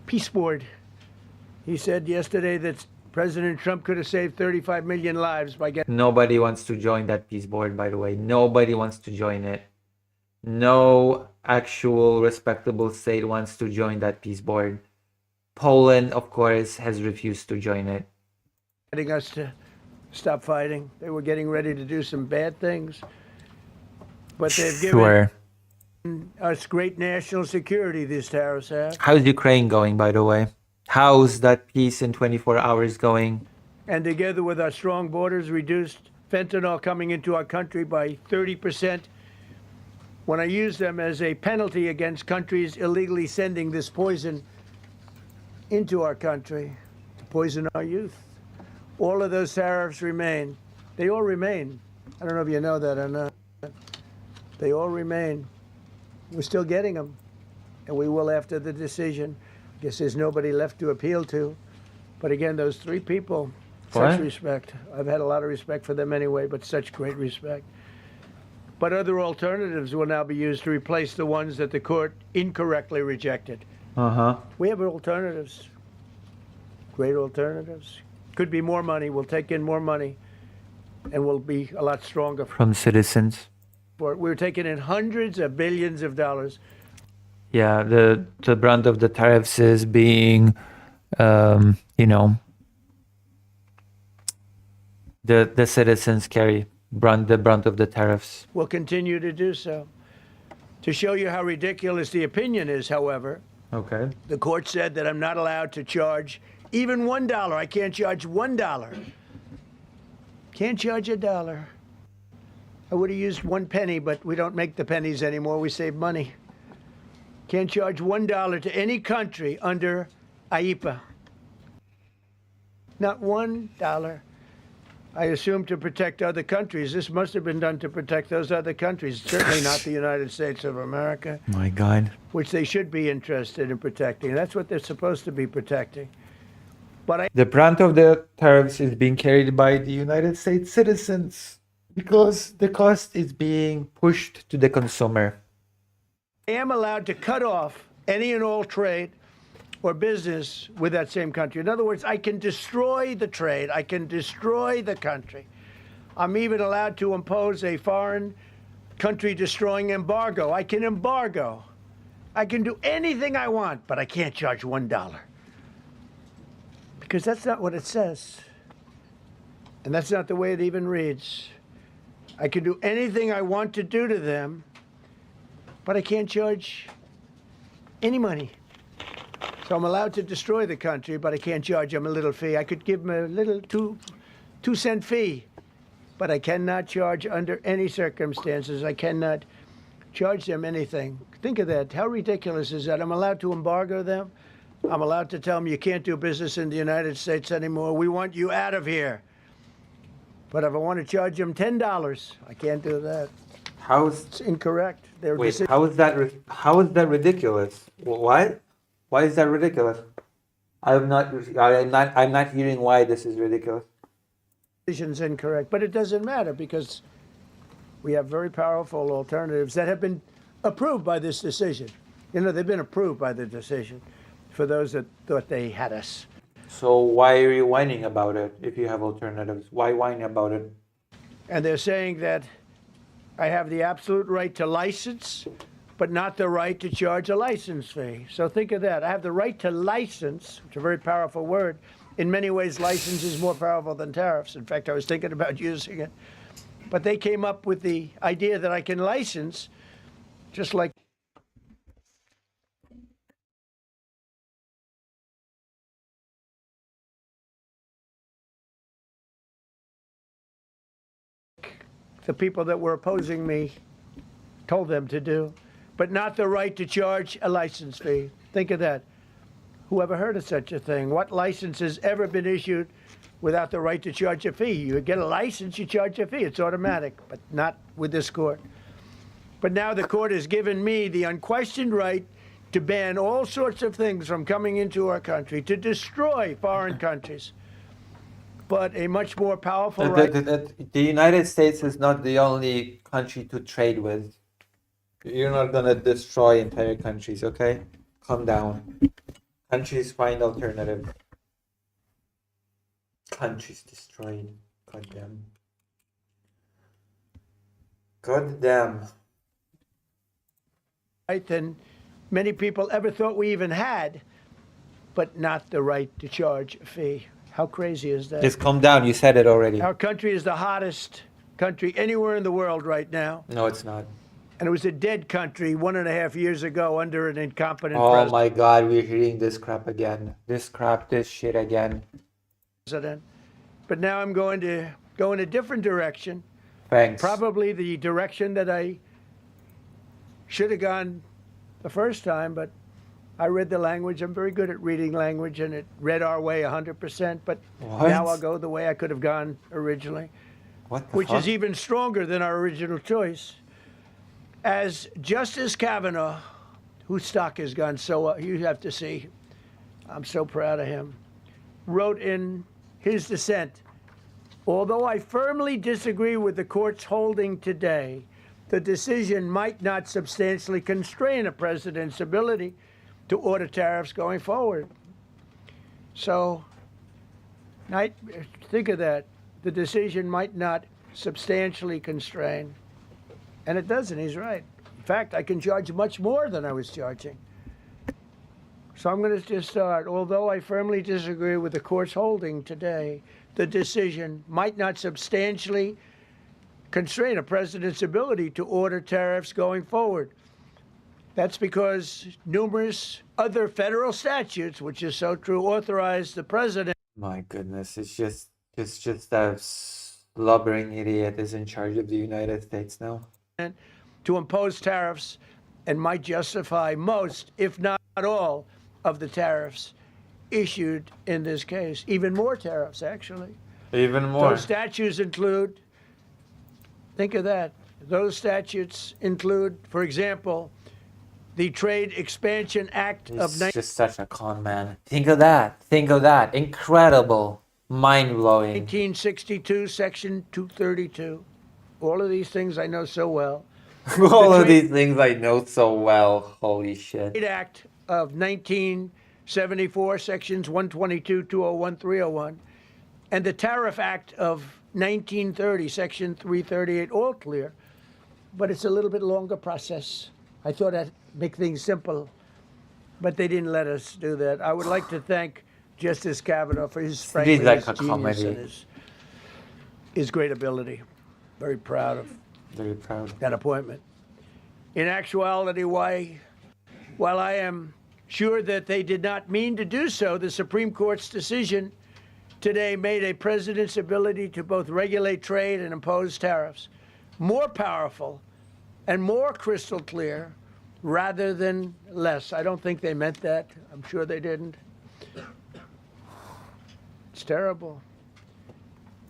Peace Board, he said yesterday that President Trump could have saved 35 million lives by getting. Nobody wants to join that peace board, by the way. Nobody wants to join it. No actual respectable state wants to join that peace board. Poland, of course, has refused to join it. Getting us to stop fighting. They were getting ready to do some bad things. But they've given us great national security, these tariffs have. How's Ukraine going, by the way? How's that peace in 24 hours going? And together with our strong borders, reduced fentanyl coming into our country by 30%. When I use them as a penalty against countries illegally sending this poison into our country to poison our youth. All of those tariffs remain. They all remain. I don't know if you know that or not. They all remain. We're still getting them, and we will after the decision. I guess there's nobody left to appeal to. But again, those 3 people, such respect. I've had a lot of respect for them anyway, but such great respect. But other alternatives will now be used to replace the ones that the court incorrectly rejected. We have alternatives, great alternatives. Could be more money. We'll take in more money, and we'll be a lot stronger. From citizens. We're taking in hundreds of billions of dollars. Yeah, the brunt of the tariffs is being, you know, the citizens carry the brunt of the tariffs. We'll continue to do so. To show you how ridiculous the opinion is, however, Okay. the court said that I'm not allowed to charge even $1. I can't charge $1. Can't charge $1. I would have used 1 penny, but we don't make the pennies anymore. We save money. Can't charge $1 to any country under IEPA. Not $1. I assume to protect other countries. This must have been done to protect those other countries, certainly not the United States of America, My God. which they should be interested in protecting. That's what they're supposed to be protecting. But The brunt of the tariffs is being carried by the United States citizens because the cost is being pushed to the consumer. I am allowed to cut off any and all trade or business with that same country. In other words, I can destroy the trade. I can destroy the country. I'm even allowed to impose a foreign country destroying embargo. I can embargo. I can do anything I want, but I can't charge $1. Because that's not what it says. And that's not the way it even reads. I can do anything I want to do to them, but I can't charge any money. So I'm allowed to destroy the country, but I can't charge them a little fee. I could give them a little 2-cent fee, but I cannot charge under any circumstances. I cannot charge them anything. Think of that. How ridiculous is that? I'm allowed to embargo them. I'm allowed to tell them you can't do business in the United States anymore. We want you out of here. But if I want to charge them $10, I can't do that. It's incorrect. Wait, how is that ridiculous? What? Why is that ridiculous? I'm not hearing why this is ridiculous. Decision's incorrect, but it doesn't matter because we have very powerful alternatives that have been approved by this decision. You know, they've been approved by the decision for those that thought they had us. So why are you whining about it if you have alternatives? Why whine about it? And they're saying that I have the absolute right to license, but not the right to charge a license fee. So think of that. I have the right to license, which is a very powerful word. In many ways, license is more powerful than tariffs. In fact, I was thinking about using it. But they came up with the idea that I can license just like the people that were opposing me told them to do. but not the right to charge a license fee. Think of that. Who ever heard of such a thing? What license has ever been issued without the right to charge a fee? You get a license, you charge a fee. It's automatic, but not with this court. But now the court has given me the unquestioned right to ban all sorts of things from coming into our country, to destroy foreign countries. But a much more powerful right. The United States is not the only country to trade with. You're not gonna destroy entire countries, okay? Calm down. Countries find alternatives. Countries destroyed. God damn. God damn. Right than many people ever thought we even had, but not the right to charge a fee. How crazy is that? Just calm down. You said it already. Our country is the hottest country anywhere in the world right now. No, it's not. And it was a dead country 1.5 years ago under an incompetent Oh my God, we're hearing this crap again. This shit again. president. But now I'm going to go in a different direction. Thanks. Probably the direction that I should have gone the first time, but I read the language. I'm very good at reading language, and it read our way 100%. But What? now I'll go the way I could have gone originally, What the which fuck? is even stronger than our original choice. As Justice Kavanaugh, whose stock has gone so up, you have to see, I'm so proud of him, wrote in his dissent, although I firmly disagree with the court's holding today, the decision might not substantially constrain a president's ability to order tariffs going forward. So, think of that. The decision might not substantially constrain. And it doesn't, he's right. In fact, I can charge much more than I was charging. So I'm going to just start. Although I firmly disagree with the court's holding today, the decision might not substantially constrain a president's ability to order tariffs going forward. That's because numerous other federal statutes, which is so true, authorize the president. My goodness, it's just a blubbering idiot is in charge of the United States now. To impose tariffs and might justify most, if not all, of the tariffs issued in this case. Even more tariffs, actually. Even more. Those statutes include, think of that, those statutes include, for example, the Trade Expansion Act of He's just such a con man. Think of that. Think of that. Incredible. Mind-blowing. 1962, Section 232. All of these things I know so well. All of these things I know so well. Holy shit. Trade Act of 1974, Sections 122, 201, 301, and the Tariff Act of 1930, Section 338, all clear. But it's a little bit longer process. I thought I'd make things simple, but they didn't let us do that. I would like to thank Justice Kavanaugh for his frankly, like his a genius comedy. and his great ability. Very proud of Very proud. that appointment. In actuality, while I am sure that they did not mean to do so, the Supreme Court's decision today made a president's ability to both regulate trade and impose tariffs more powerful and more crystal clear rather than less. I don't think they meant that. I'm sure they didn't. It's terrible.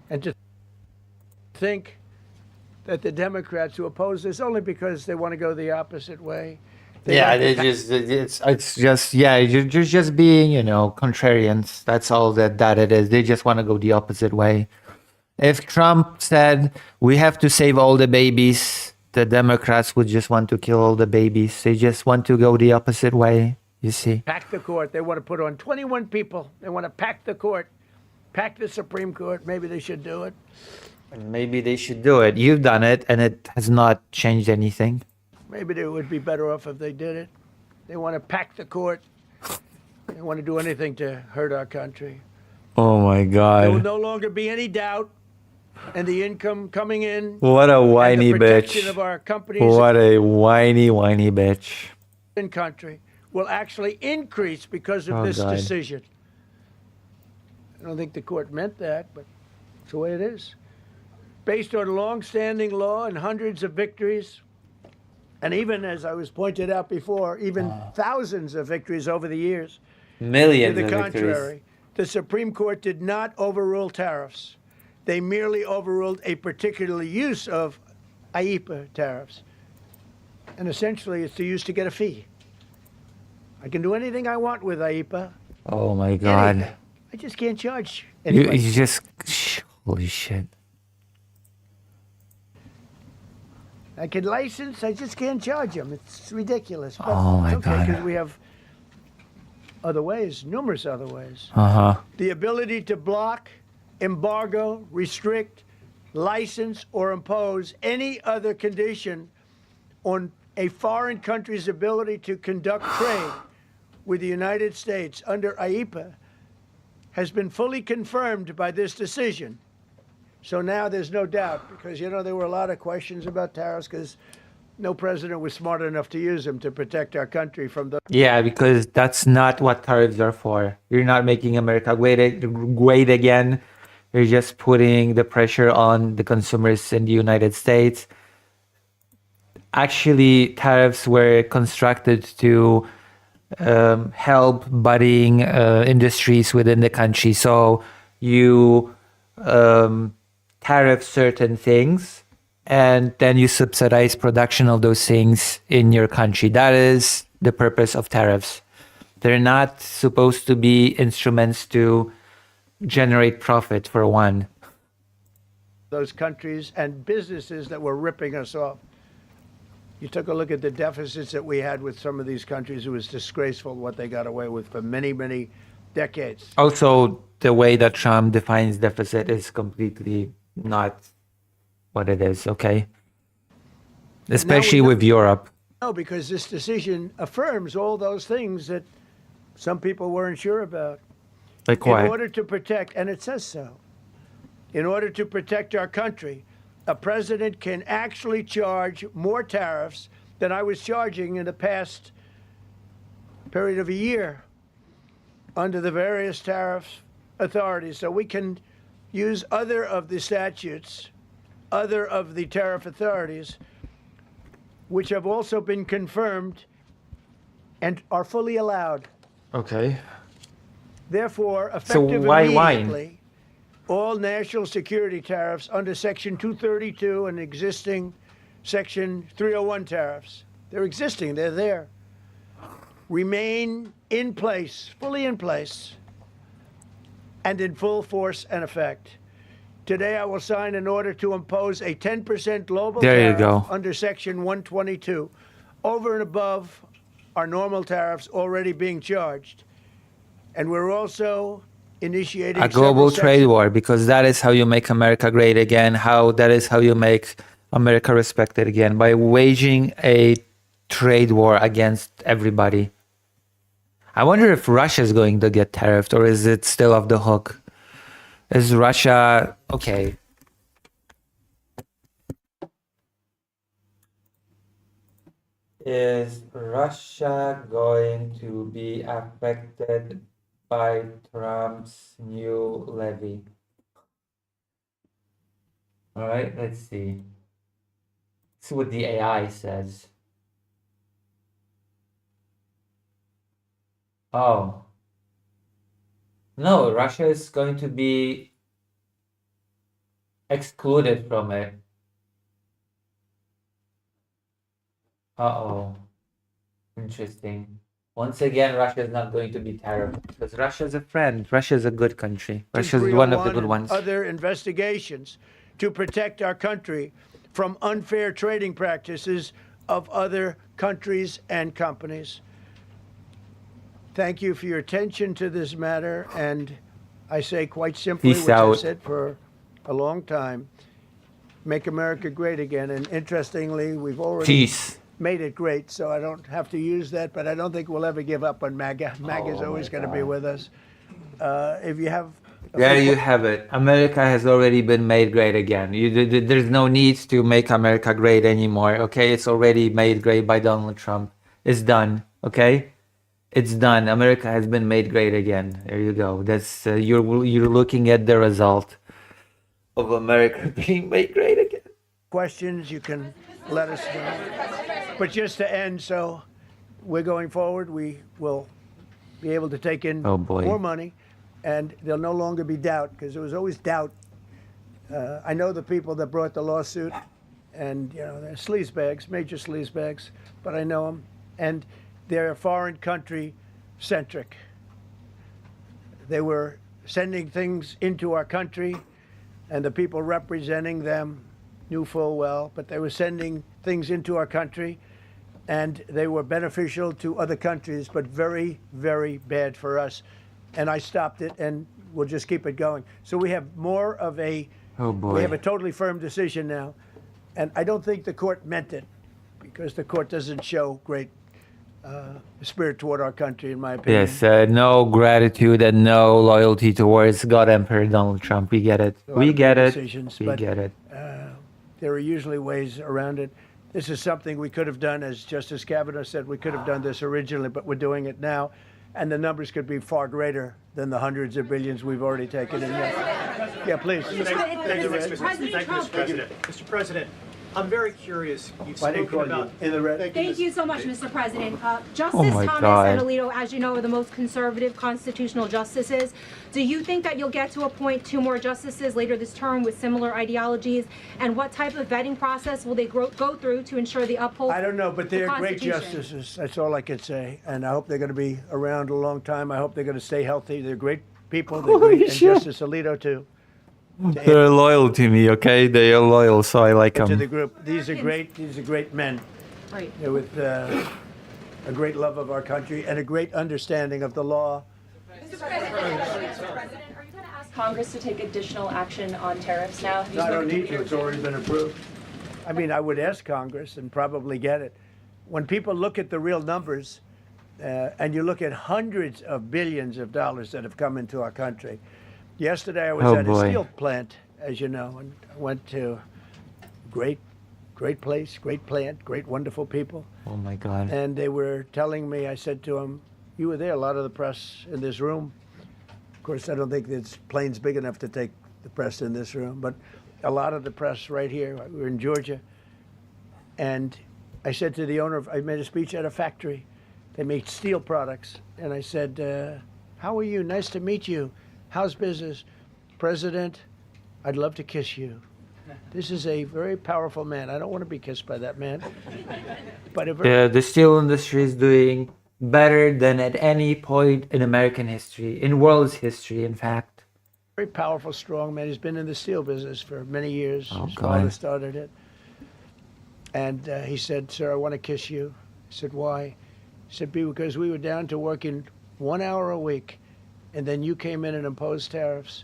And to think that the Democrats who oppose this only because they want to go the opposite way. You're just being, contrarians. That's all that it is. They just want to go the opposite way. If Trump said we have to save all the babies, the Democrats would just want to kill all the babies. They just want to go the opposite way, you see. Pack the court. They want to put on 21 people. They want to pack the court, pack the Supreme Court. Maybe they should do it. Maybe they should do it. You've done it, and it has not changed anything. Maybe they would be better off if they did it. They want to pack the court. They want to do anything to hurt our country. Oh my There will God. no longer be any doubt, and the income coming in, What a and whiny the protection bitch. of our companies What a whiny bitch. and country will actually increase because of Oh, this God. decision. I don't think the court meant that, but it's the way it is. Based on long-standing law and hundreds of victories And even, as I was pointed out before, even thousands of victories over the years. To Millions the of victories. contrary, the Supreme Court did not overrule tariffs. They merely overruled a particular use of IEEPA tariffs. And essentially, it's used to get a fee. I can do anything I want with IEEPA. Oh my God. Anything. I just can't charge You, anybody. you just, holy shit. I can license, I just can't charge them. It's ridiculous. But Oh my it's okay, God. because we have other ways, numerous other ways. Uh-huh. The ability to block, embargo, restrict, license, or impose any other condition on a foreign country's ability to conduct trade with the United States under IEEPA has been fully confirmed by this decision. So now there's no doubt, because, you know, there were a lot of questions about tariffs because no president was smart enough to use them to protect our country from the. Yeah, because that's not what tariffs are for. You're not making America great again. You're just putting the pressure on the consumers in the United States. Actually, tariffs were constructed to help budding industries within the country. So you tariff certain things and then you subsidize production of those things in your country. That is the purpose of tariffs. They're not supposed to be instruments to generate profit, for one. Those countries and businesses that were ripping us off. You took a look at the deficits that we had with some of these countries. It was disgraceful what they got away with for many, many decades. Also, the way that Trump defines deficit is completely not what it is, okay? Especially know- with Europe. No, because this decision affirms all those things that some people weren't sure about. Like In what? order to protect, and it says so, in order to protect our country, a president can actually charge more tariffs than I was charging in the past period of a year under the various tariff authorities. So we can use other of the statutes, other of the tariff authorities, which have also been confirmed and are fully allowed. Okay. Therefore, So effective why immediately, all national security tariffs under Section 232 and existing Section 301 tariffs, they're existing, they're there, remain in place, fully in place, and in full force and effect. Today, I will sign an order to impose a 10% global There you tariff go. under Section 122, over and above our normal tariffs already being charged. And we're also initiating A global several trade sections. war, because that is how you make America great again. That is how you make America respected again, by waging a trade war against everybody. I wonder if Russia is going to get tariffed, or is it still off the hook? Is Russia okay? Is Russia going to be affected by Trump's new levy? All right, let's see. See what the AI says. Oh. No, Russia is going to be excluded from it. Uh-oh. Interesting. Once again, Russia is not going to be tariffed because Russia is a friend. Russia is a good country. Russia is one of the 301 good and ones. Other investigations to protect our country from unfair trading practices of other countries and companies. Thank you for your attention to this matter, and I say quite simply, Peace which I've out. said for a long time, make America great again. And interestingly, we've already Peace. made it great, so I don't have to use that, but I don't think we'll ever give up on MAGA. MAGA is Oh always my going to be God. with us. If you have... There you have it. America has already been made great again. There's no need to make America great anymore, okay? It's already made great by Donald Trump. It's done, okay? It's done. America has been made great again. There you go. That's you're looking at the result of America being made great again. questions, you can let us know. But just to end, so we're going forward. We will be able to take in Oh, boy. more money, and there'll no longer be doubt, because there was always doubt. I know the people that brought the lawsuit, and they're sleazebags, major sleazebags, but I know them, and they're foreign country centric. They were sending things into our country, and the people representing them knew full well, but they were sending things into our country, and they were beneficial to other countries, but very, very bad for us. And I stopped it, and we'll just keep it going. So we have more of a, Oh, boy. we have a totally firm decision now. And I don't think the court meant it, because the court doesn't show great spirit toward our country, in my opinion. Yes, no gratitude and no loyalty towards God Emperor Donald Trump. We get it. A lot We of get bad it. decisions, We but get it. there are usually ways around it. This is something we could have done, as Justice Kavanaugh said, we could have done this originally, but we're doing it now. And the numbers could be far greater than the hundreds of billions we've already taken in. Yeah, please. Thank you, Mr. President. Mr. President, I'm very curious. You've Why didn't spoken call about. you in the red? Thank you so much, Mr. President. Justice Oh my Thomas God. and Alito, as you know, are the most conservative constitutional justices. Do you think that you'll get to appoint 2 more justices later this term with similar ideologies? And what type of vetting process will they go through to ensure they uphold I don't know, but the they're great Constitution? justices. That's all I can say. And I hope they're going to be around a long time. I hope they're going to stay healthy. They're great people. They're Holy great. And shit. Justice Alito, too. They're loyal to me, okay? They are loyal, so I like To the them. group. These are great men. Right. They're with a great love of our country and a great understanding of the law. Mr. President, are you going to ask Congress to take additional action on tariffs now? Have you No, I don't spoken need to. It's already been approved. I mean, I would ask Congress and probably get it. When people look at the real numbers, and you look at hundreds of billions of dollars that have come into our country. Yesterday, I was Oh, at a boy. steel plant, as you know, and I went to great place, great plant, great, wonderful people. Oh my God. And they were telling me, I said to them, you were there, a lot of the press in this room. Of course, I don't think this plane's big enough to take the press in this room, but a lot of the press right here. We're in Georgia. And I said to the owner, I made a speech at a factory. They make steel products. And I said, how are you? Nice to meet you. How's business? President, I'd love to kiss you. This is a very powerful man. I don't want to be kissed by that man. But a very The steel industry is doing better than at any point in American history, in world's history, in fact. very powerful, strong man. He's been in the steel business for many years. Oh, His God. father started it. And he said, sir, I want to kiss you. I said, why? He said, because we were down to working 1 hour a week, and then you came in and imposed tariffs,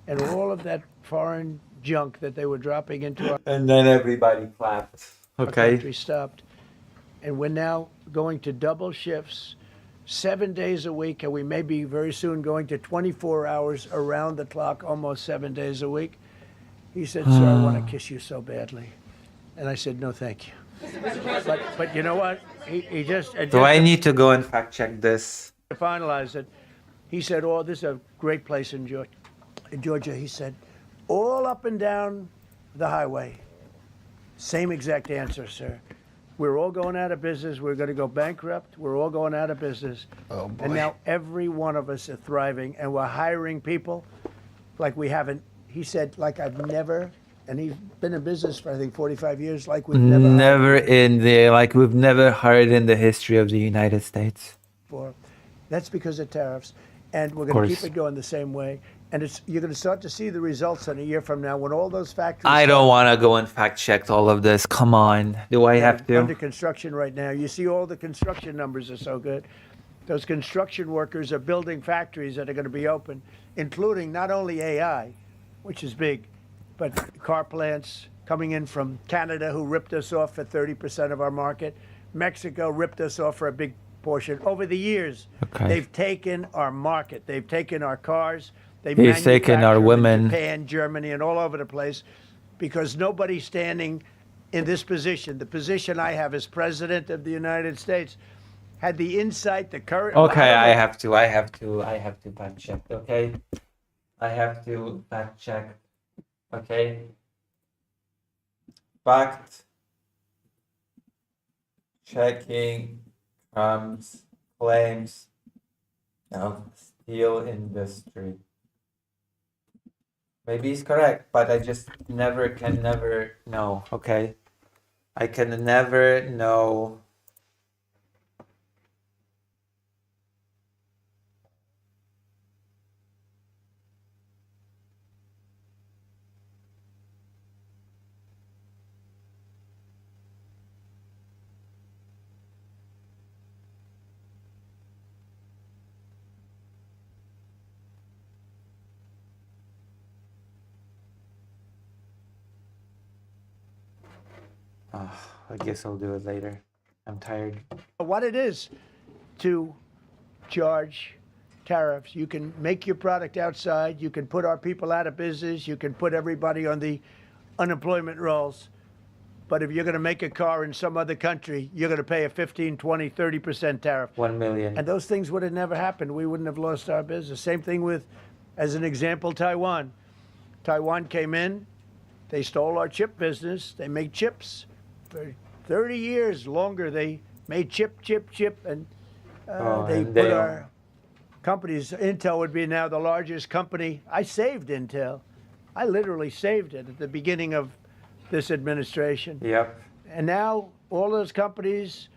and all of that foreign junk that they were dropping into our And then everybody clapped. Okay. country stopped. And we're now going to double shifts, 7 days a week, and we may be very soon going to 24 hours around the clock, almost 7 days a week. He said, sir, I want to kiss you so badly. And I said, no, thank you. But you know what? He just, Do I need to go and fact check this? to finalize it, he said, oh, this is a great place in Georgia. He said, all up and down the highway, same exact answer, sir. We're all going out of business. We're going to go bankrupt. We're all going out of business. Oh, boy. And now every one of us are thriving, and we're hiring people like we haven't. He said, like I've never, and he's been in business for, I think, 45 years, like we've never hired Never in the, like we've never hired in the history of the United States. before. That's because of tariffs. And we're going to course. keep it going the same way. And you're going to start to see the results in a year from now when all those factories I don't want to go and fact check all of this. Come on. Do I have under to? construction right now. You see all the construction numbers are so good. Those construction workers are building factories that are going to be open, including not only AI, which is big, but car plants coming in from Canada, who ripped us off for 30% of our market. Mexico ripped us off for a big portion. Over the years, Okay. they've taken our market. They've taken our cars. They've He's taken our manufactured in women. Japan, Germany, and all over the place, because nobody's standing in this position. The position I have as President of the United States had the insight, the courage. Okay, I don't know. have to fact check. Okay, I have to fact check. Okay, fact checking Trump's claims of steel industry. Maybe he's correct, but I just can never know, okay? I can never know. I guess I'll do it later. I'm tired. What it is to charge tariffs. You can make your product outside. You can put our people out of business. You can put everybody on the unemployment rolls. But if you're going to make a car in some other country, you're going to pay a 15, 20, 30% tariff. 1 million. And those things would have never happened. We wouldn't have lost our business. Same thing with, as an example, Taiwan. Taiwan came in. They stole our chip business. They make chips. For 30 years longer, they made chip. And they and put our companies. Intel would be now the largest company. I saved Intel. I literally saved it at the beginning of this administration. Yep. And now all those companies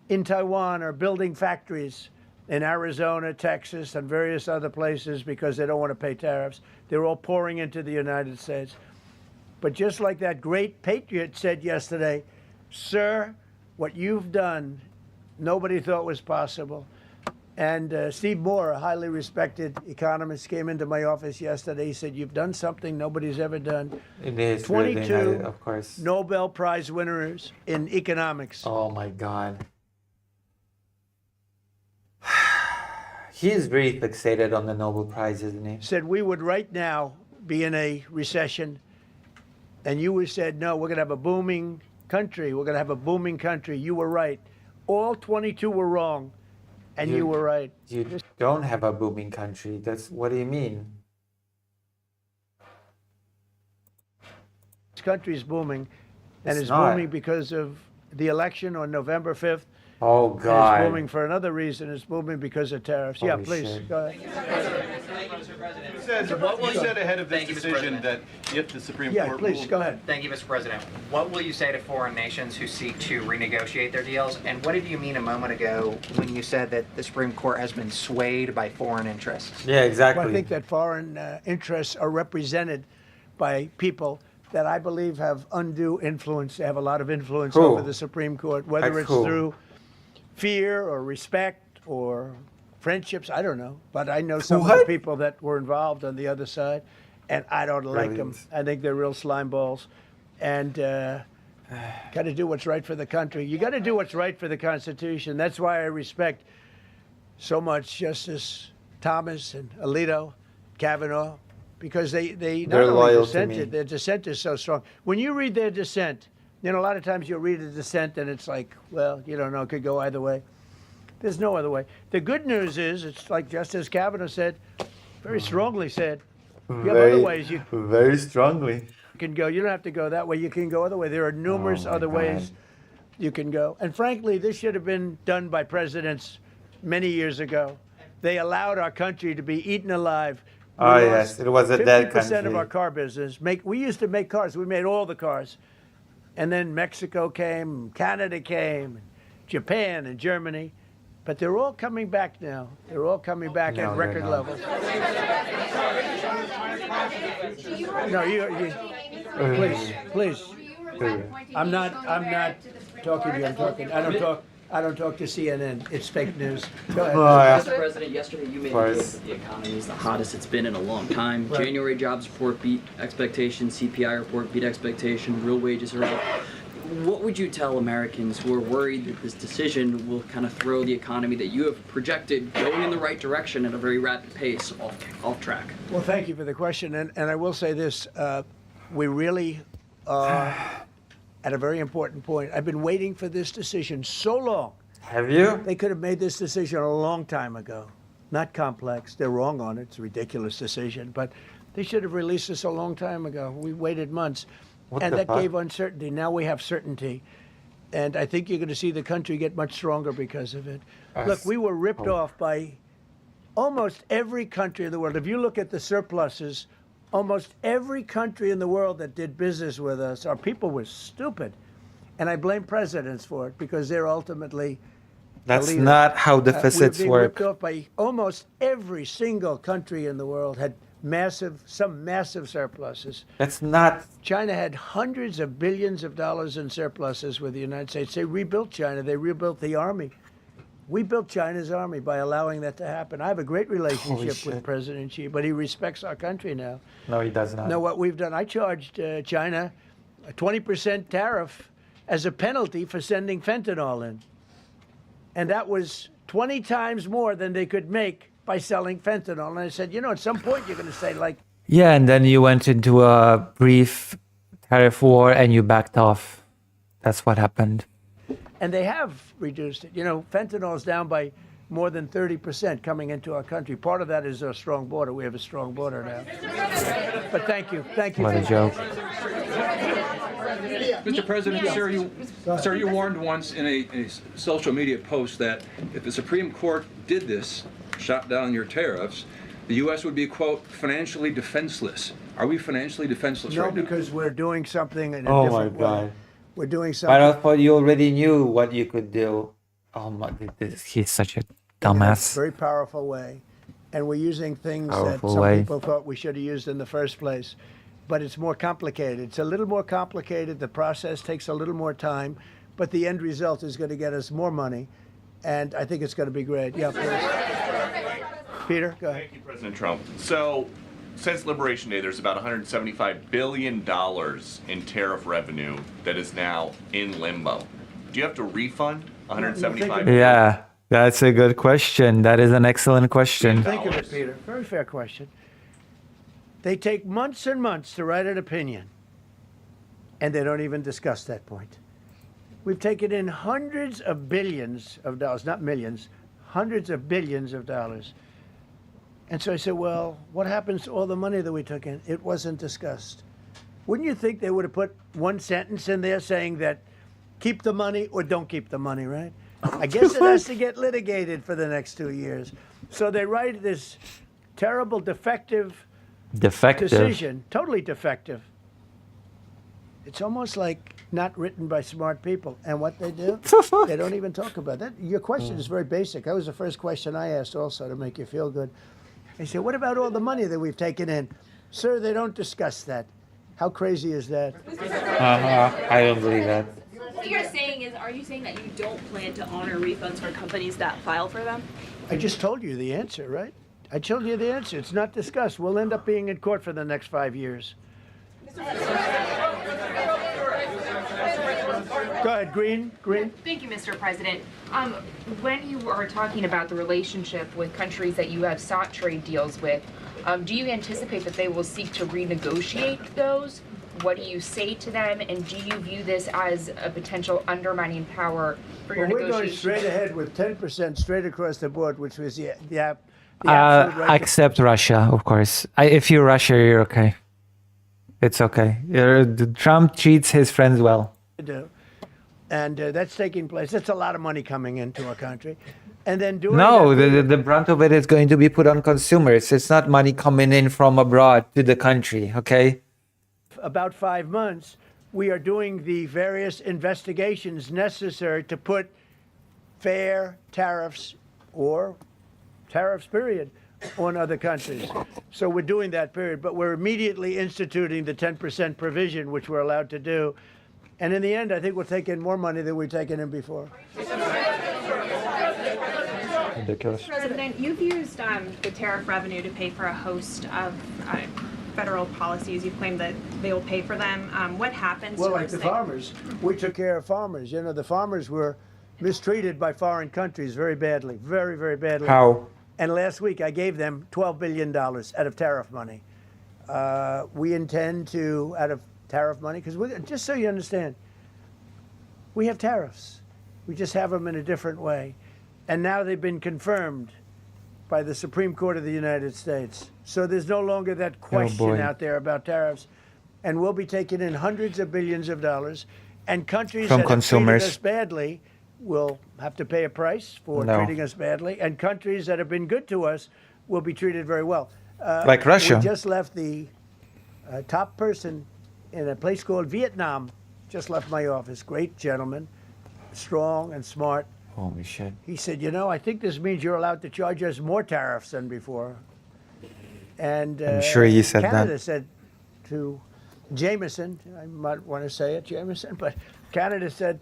in Taiwan are building factories in Arizona, Texas, and various other places because they don't want to pay tariffs. They're all pouring into the United States. But just like that great patriot said yesterday, sir, what you've done, nobody thought was possible. And Steve Moore, a highly respected economist, came into my office yesterday. He said, you've done something nobody's ever done. It is 22 of course. Nobel Prize winners in economics. Oh my God. He is very fixated on the Nobel Prize, isn't he? Said we would right now be in a recession. And you said, no, we're going to have a booming country. We're going to have a booming country. You were right. All 22 were wrong. And you were right. You don't have a booming country. That's what do you mean? This country is booming. And it's not. booming because of the election on November 5th. Oh And God. it's booming for another reason. It's booming because of tariffs. Yeah, Holy please. shit. Go ahead. What was said ahead of this decision that if the Supreme Yeah, Court please, ruled- go ahead. Thank you, Mr. President. What will you say to foreign nations who seek to renegotiate their deals? And what did you mean a moment ago when you said that the Supreme Court has been swayed by foreign interests? Yeah, exactly. Well, I think that foreign interests are represented by people that I believe have undue influence. They have a lot of influence Who? over the Supreme Court, whether Like it's who? through fear or respect or friendships. I don't know. But I know some of What? the people that were involved on the other side, and I don't like them. Brilliant. I think they're real slime balls. And got to do what's right for the country. You got to do what's right for the Constitution. That's why I respect so much Justice Thomas and Alito, Kavanaugh, because they not They're only loyal to me. dissented, their dissent is so strong. When you read their dissent, you know, a lot of times you'll read a dissent and it's like, well, you don't know, it could go either way. There's no other way. The good news is, it's like Justice Kavanaugh said, very strongly said, you have other ways you very strongly. can go. You don't have to go that way. You can go other way. There are numerous my other God. ways you can go. And frankly, this should have been done by presidents many years ago. They allowed our country to be eaten alive. We Oh, lost yes, it was a dead 50% of country. our car business. We used to make cars. We made all the cars. And then Mexico came, Canada came, Japan and Germany. But they're all coming back now. They're all coming back No, at they're record not. levels. No, you please. I'm not talking to you. I don't talk to CNN. It's fake news. Go ahead. Oh, yeah. Mr. President, yesterday you made Of the course. case that the economy is the hottest it's been in a long time. Right. January jobs report beat expectations, CPI report beat expectation, real wages are up. What would you tell Americans who are worried that this decision will kind of throw the economy that you have projected going in the right direction at a very rapid pace off track? Well, thank you for the question. And I will say this. We really are at a very important point. I've been waiting for this decision so long. Have you? They could have made this decision a long time ago. Not complex. They're wrong on it. It's a ridiculous decision. But they should have released this a long time ago. We waited months. What And the that fuck? gave uncertainty. Now we have certainty. And I think you're going to see the country get much stronger because of it. Look, we were ripped off by almost every country in the world. If you look at the surpluses, almost every country in the world that did business with us, our people were stupid. And I blame presidents for it because they're ultimately That's the leader. not how We were deficits being work. ripped off by almost every single country in the world had some massive surpluses. That's not. China had hundreds of billions of dollars in surpluses with the United States. They rebuilt China. They rebuilt the army. We built China's army by allowing that to happen. I have a great relationship with shit. President Xi, but he respects our country now. No, he does not. Now, what we've done, I charged China a 20% tariff as a penalty for sending fentanyl in. And that was 20 times more than they could make by selling fentanyl. And I said, you know, at some point you're going to say, like, Yeah, and then you went into a brief tariff war and you backed off. That's what happened. and they have reduced it. You know, fentanyl is down by more than 30% coming into our country. Part of that is our strong border. We have a strong border now. But thank you. Thank you. What a joke. Mr. President, sir, you warned once in a social media post that if the Supreme Court did this, shot down your tariffs, the U.S. would be, quote, financially defenseless. Are we financially defenseless right now? No, because we're doing something in a different way. We're doing something. But I thought you already knew what you could do. Oh my, he's such a dumbass. Very powerful way. And we're using things Powerful that some way. people thought we should have used in the first place. But it's more complicated. It's a little more complicated. The process takes a little more time. But the end result is going to get us more money. And I think it's going to be great. Yeah, please. Peter, go ahead. Thank you, President Trump. So, since Liberation Day, there's about $175 billion in tariff revenue that is now in limbo. Do you have to refund $175 billion? Yeah, that's a good question. That is an excellent question. Think of it, Peter. Very fair question. They take months and months to write an opinion, and they don't even discuss that point. We've taken in hundreds of billions of dollars, not millions, hundreds of billions of dollars. And so I said, well, what happens to all the money that we took in? It wasn't discussed. Wouldn't you think they would have put one sentence in there saying that keep the money or don't keep the money, right? I guess it has to get litigated for the next 2 years. So they write this terrible defective decision, totally defective. It's almost like not written by smart people. And what they do, they don't even talk about that. Your question is very basic. That was the first question I asked also to make you feel good. They said, what about all the money that we've taken in? Sir, they don't discuss that. How crazy is that? I don't believe that. What you're saying is, are you saying that you don't plan to honor refunds for companies that file for them? I just told you the answer, right? I told you the answer. It's not discussed. We'll end up being in court for the next 5 years. Go ahead, Green. Thank you, Mr. President. When you are talking about the relationship with countries that you have sought trade deals with, do you anticipate that they will seek to renegotiate those? What do you say to them? And do you view this as a potential undermining power for your We're negotiations? going straight ahead with 10% straight across the board, which was the absolute right. Except Russia, of course. If you're Russia, you're okay. It's okay. Trump treats his friends well. To do. And that's taking place. That's a lot of money coming into our country. And then doing No, that, the brunt of it is going to be put on consumers. It's not money coming in from abroad to the country, okay? about 5 months, we are doing the various investigations necessary to put fair tariffs or tariffs, period, on other countries. So we're doing that, period. But we're immediately instituting the 10% provision, which we're allowed to do. And in the end, I think we'll take in more money than we've taken in before. Ridiculous. President, you've used the tariff revenue to pay for a host of federal policies. You've claimed that they will pay for them. What happens Well, to like those the things? farmers. We took care of farmers. You know, the farmers were mistreated by foreign countries very badly, very, very badly. How? And last week I gave them $12 billion out of tariff money. We intend to, out of tariff money, because just so you understand, we have tariffs. We just have them in a different way. And now they've been confirmed by the Supreme Court of the United States. So there's no longer that question out there about tariffs. And we'll be taking in hundreds of billions of dollars. And countries From that have treated consumers. us badly will have to pay a price for No. treating us badly. And countries that have been good to us will be treated very well. Like Russia. We just left the top person in a place called Vietnam, just left my office. Great gentleman, strong and smart. Holy shit. He said, you know, I think this means you're allowed to charge us more tariffs than before. And I'm sure he said Canada that. said to Jameson, I might want to say it, Jameson, but Canada said,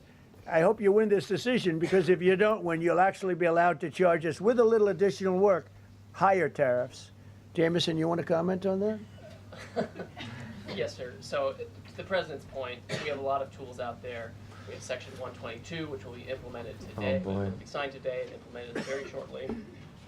I hope you win this decision, because if you don't win, you'll actually be allowed to charge us with a little additional work, higher tariffs. Jameson, you want to comment on that? Yes, sir. So to the president's point, we have a lot of tools out there. We have Section 122, which will be implemented today, will be signed today and implemented very shortly.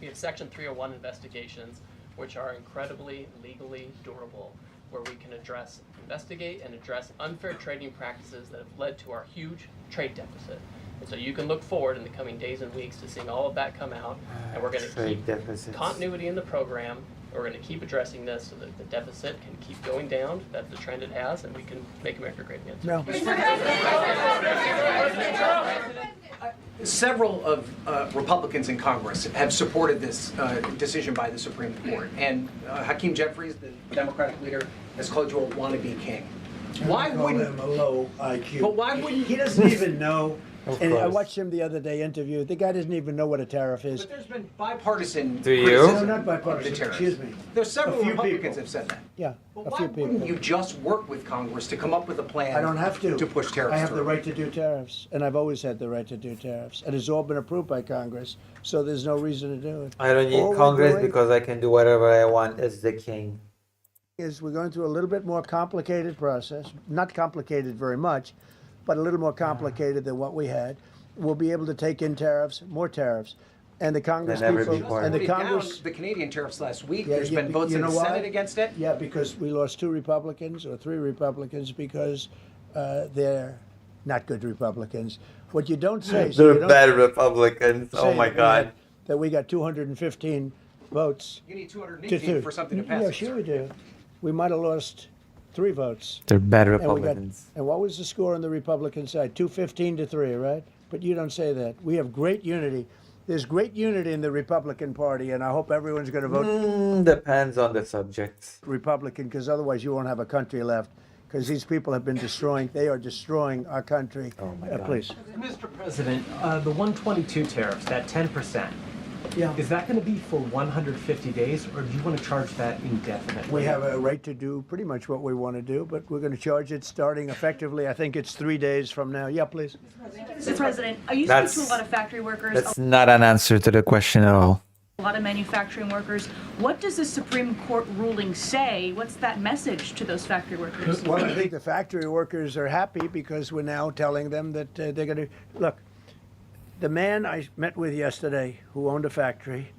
We have Section 301 investigations, which are incredibly legally durable, where we can investigate and address unfair trading practices that have led to our huge trade deficit. And so you can look forward in the coming days and weeks to seeing all of that come out, and we're going to keep continuity in the program. We're going to keep addressing this so that the deficit can keep going down. That's the trend it has, and we can make America great again. No. Several of Republicans in Congress have supported this decision by the Supreme Court, and Hakeem Jeffries, the Democratic leader, has called you a wannabe king. Why wouldn't him a low IQ? But why wouldn't he doesn't even know? Of And I course. watched him the other day interview. The guy doesn't even know what a tariff is. But there's been bipartisan Do you? criticism No, not of bipartisan. the tariffs. Excuse me. There's several A few Republicans people. have said that. Yeah, But a why few wouldn't people. you just work with Congress to come up with a plan? I don't have to. push tariffs. I have the through? right to do tariffs, and I've always had the right to do tariffs. And it's all been approved by Congress, so there's no reason to do it. I don't All need we're Congress doing because I can do whatever I want as the king. is we're going through a little bit more complicated process, not complicated very much, but a little more complicated than what we had. We'll be able to take in tariffs, more tariffs. And the Congress Than ever people, before. and the Voted down Congress, the Canadian tariffs last week. Yeah, There's you- been votes you in know the why? Senate against it. yeah, because we lost 2 Republicans or 3 Republicans because they're not good Republicans. What you don't say, so you They're don't bad Republicans. say Oh my God. that we got 215 votes. You need to 218 two. for something to pass. Yeah, sure we do. We might have lost 3 votes. They're bad And we got, Republicans. and what was the score on the Republican side? 215 to 3, right? But you don't say that. We have great unity. There's great unity in the Republican Party, and I hope everyone's going to vote Depends on the subject. Republican, because otherwise you won't have a country left. Because these people have been destroying, they are destroying our country. Oh my God. Please. Mr. President, the 122 tariffs, that 10%, Yeah. is that going to be for 150 days, or do you want to charge that indefinitely? We have a right to do pretty much what we want to do, but we're going to charge it starting effectively. I think it's 3 days from now. Yeah, please. Mr. President, I used to speak to a lot of factory workers, That's not an answer to the question at all. a lot of manufacturing workers. What does the Supreme Court ruling say? What's that message to those factory workers? Well, I think the factory workers are happy because we're now telling them that they're going to look. The man I met with yesterday, who owned a factory,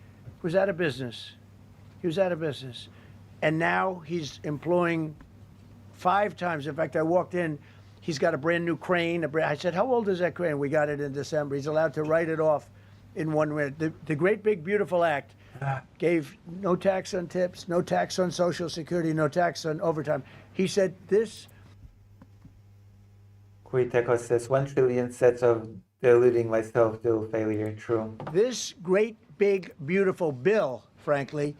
was out of business. He was out of business, and now he's employing 5 times. In fact, I walked in. He's got a brand new crane. I said, "How old is that crane?" We got it in December. He's allowed to write it off in 1 minute. The Great Big Beautiful Act gave no tax on tips, no tax on Social Security, no tax on overtime. He said this. Kuiteko says 1 trillion sets of deluding myself till failure. True. This great, big, beautiful bill, frankly,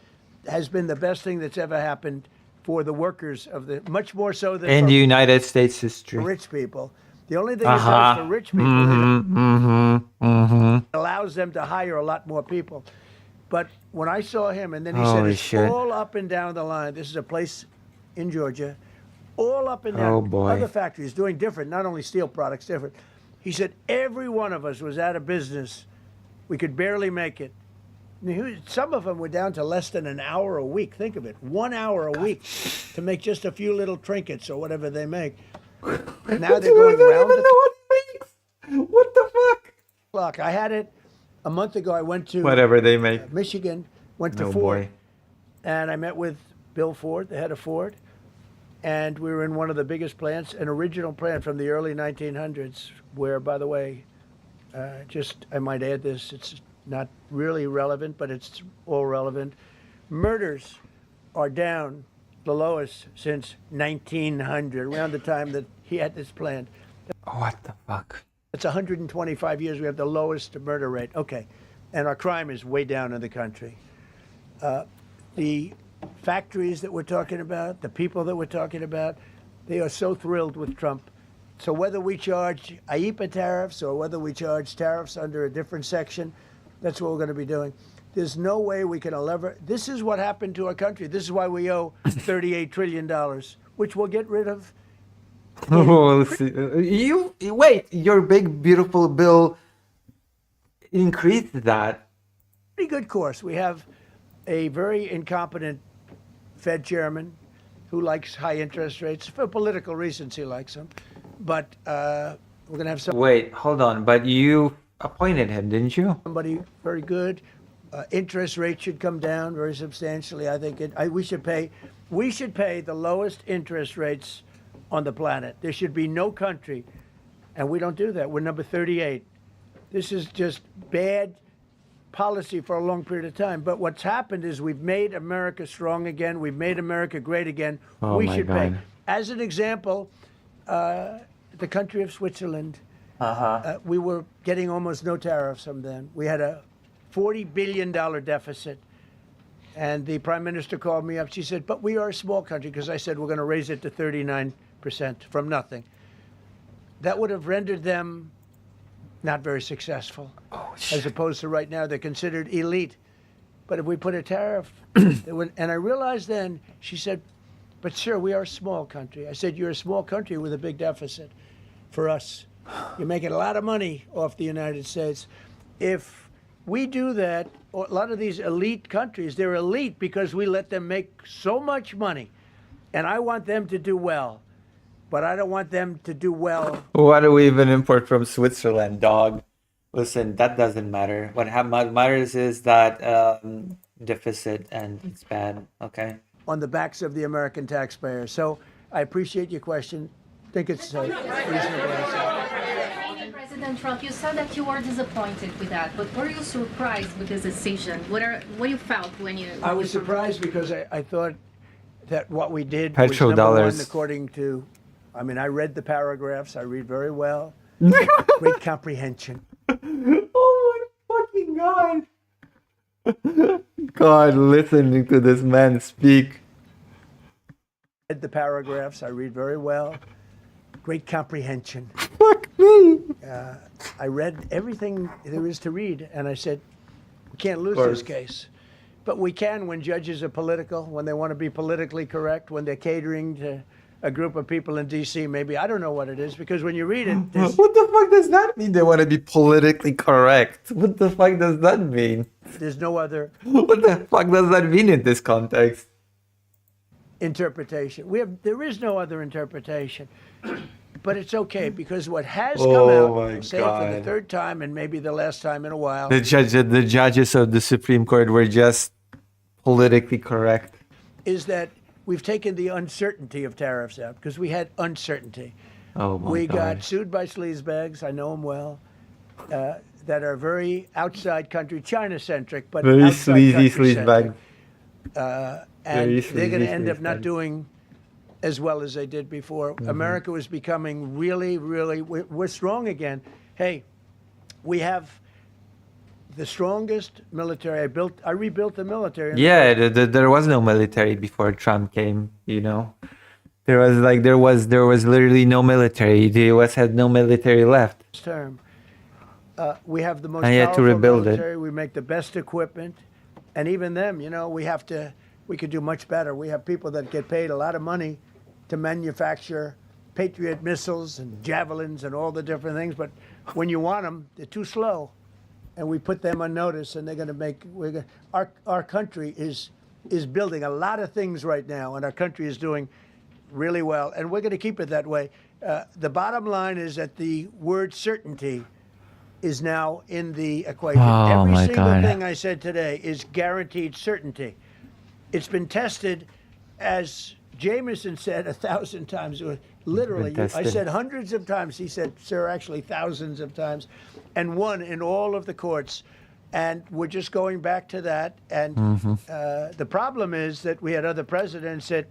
has been the best thing that's ever happened for the workers of the, much more so than In for the United States history. rich people. The only thing it does for rich people is it allows them to hire a lot more people. But when I saw him, and then he said, Holy it's shit. all up and down the line. This is a place in Georgia, all up and down. Oh, boy. Other factories doing different, not only steel products, different. He said every one of us was out of business. We could barely make it. Some of them were down to less than an hour a week. Think of it, 1 hour a week to make just a few little trinkets or whatever they make. Now they're going around. What the fuck? Look, I had it a month ago. I went to Whatever they make. Michigan, went to Oh, Ford, boy. and I met with Bill Ford, the head of Ford, and we were in one of the biggest plants, an original plant from the early 1900s, where, by the way, I might add this, it's not really relevant, but it's all relevant. Murders are down the lowest since 1900, around the time that he had this plant. What the fuck? It's 125 years. We have the lowest murder rate. Okay. And our crime is way down in the country. The factories that we're talking about, the people that we're talking about, they are so thrilled with Trump. So whether we charge IEEPA tariffs or whether we charge tariffs under a different section, that's what we're going to be doing. There's no way we can ever. This is what happened to our country. This is why we owe $38 trillion, which we'll get rid of. Oh, you wait. Your big beautiful bill increased that. Pretty good course. We have a very incompetent Fed chairman who likes high interest rates for political reasons. He likes them, but we're going to have some. Wait, hold on. But you appointed him, didn't you? Somebody very good. Interest rates should come down very substantially. I think we should pay the lowest interest rates on the planet. There should be no country, and we don't do that. We're number 38. This is just bad policy for a long period of time. But what's happened is we've made America strong again. We've made America great again. Oh, we my should God. pay. As an example, the country of Switzerland, we were getting almost no tariffs from them. We had a $40 billion deficit. And the prime minister called me up. She said, but we are a small country, because I said we're going to raise it to 39% from nothing. That would have rendered them not very successful. As opposed to right now, they're considered elite. But if we put a tariff, and I realized then, she said, but sir, we are a small country. I said, you're a small country with a big deficit. For us, you're making a lot of money off the United States. If we do that, a lot of these elite countries, they're elite because we let them make so much money. And I want them to do well. But I don't want them to do well. Why do we even import from Switzerland, dog? Listen, that doesn't matter. What matters is that deficit, and it's bad, okay? On the backs of the American taxpayer. So I appreciate your question. I think it's a reasonable answer. President Trump, you said that you were disappointed with that, but were you surprised with this decision? What you felt when you... I was surprised because I thought that what we did Petro was number dollars. one according to... I mean, I read the paragraphs. I read very well. Great comprehension. Oh my fucking God. God, listening to this man speak. Read the paragraphs. I read very well. Great comprehension. Fuck me. I read everything there is to read, and I said, we can't lose this case. But we can when judges are political, when they want to be politically correct, when they're catering to a group of people in D.C. Maybe. I don't know what it is, because when you read it... What the fuck does that mean? They want to be politically correct. What the fuck does that mean? There's no other... What the fuck does that mean in this context? Interpretation. There is no other interpretation. But it's okay, because what has come out, I'll say it for the third time and maybe the last time in a while... The judges of the Supreme Court were just politically correct. ...is that we've taken the uncertainty of tariffs out, because we had uncertainty. Oh my we God. got sued by sleazebags, I know them well, that are very outside country, China-centric, but very outside sleazy country-centric. sleazebag. And Very they're going to sleazy end up not sleazebag. doing as well as they did before. America was becoming really, we're strong again. Hey, we have the strongest military. I rebuilt the military. Yeah, there was no military before Trump came, you know. There was literally no military. The US had no military left. Term. We have the most And you had to powerful rebuild it. military. We make the best equipment. And even them, you know, we could do much better. We have people that get paid a lot of money to manufacture Patriot missiles and javelins and all the different things. But when you want them, they're too slow. And we put them on notice, and they're going to make... Our country is building a lot of things right now, and our country is doing really well. And we're going to keep it that way. The bottom line is that the word certainty is now in the equation. Oh, Every my single God. thing I said today is guaranteed certainty. It's been tested, as Jameson said 1,000 times. Literally, I tested. said hundreds of times. He said, sir, actually thousands of times, and won in all of the courts. And we're just going back to that. And the problem is that we had other presidents that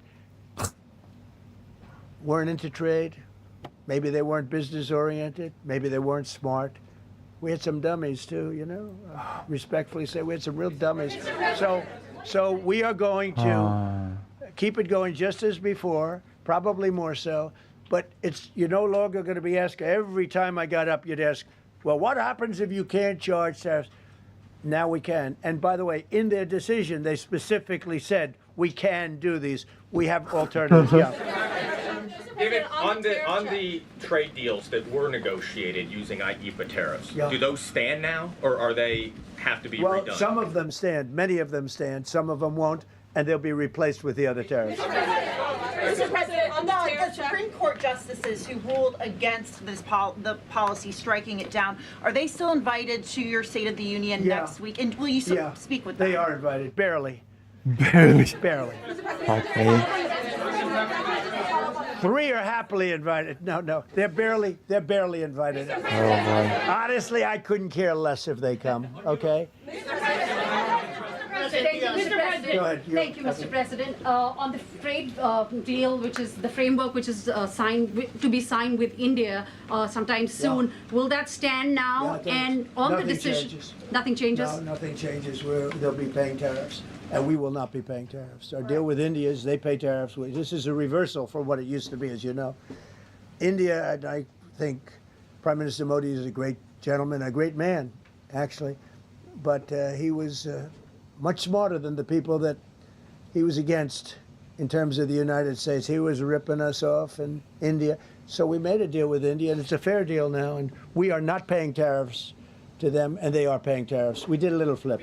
weren't into trade, Maybe they weren't business oriented. Maybe they weren't smart. We had some dummies too, you know. Respectfully say we had some real dummies. So we are going to keep it going just as before, probably more so. But you're no longer going to be asked. Every time I got up, you'd ask, well, what happens if you can't charge tariffs? Now we can. And by the way, in their decision, they specifically said we can do these. We have alternatives. Yeah. David, on the trade deals that were negotiated using IEEPA tariffs, do those stand now, or are they have to be redone? Well, some of them stand. Many of them stand. Some of them won't, and they'll be replaced with the other tariffs. Mr. President, on the Supreme Court justices who ruled against this the policy, striking it down, are they still invited to your State of the Union next week? And will you speak with them? They are invited, barely. Barely. Barely. Okay. 3 are happily invited. No, they're barely invited. Oh boy. Honestly, I couldn't care less if they come. Okay. Thank you, Mr. President. Go ahead. Thank you, Mr. President. On the trade deal, which is the framework, which is to be signed with India sometime soon, will that stand now? And on the decision, changes. Nothing changes. No, nothing changes. They'll be paying tariffs, and we will not be paying tariffs. Our deal with India is they pay tariffs. This is a reversal from what it used to be, as you know. India, and I think Prime Minister Modi is a great gentleman, a great man, actually, but he was much smarter than the people that he was against in terms of the United States. He was ripping us off in India. So we made a deal with India, and it's a fair deal now, and we are not paying tariffs to them, and they are paying tariffs. We did a little flip.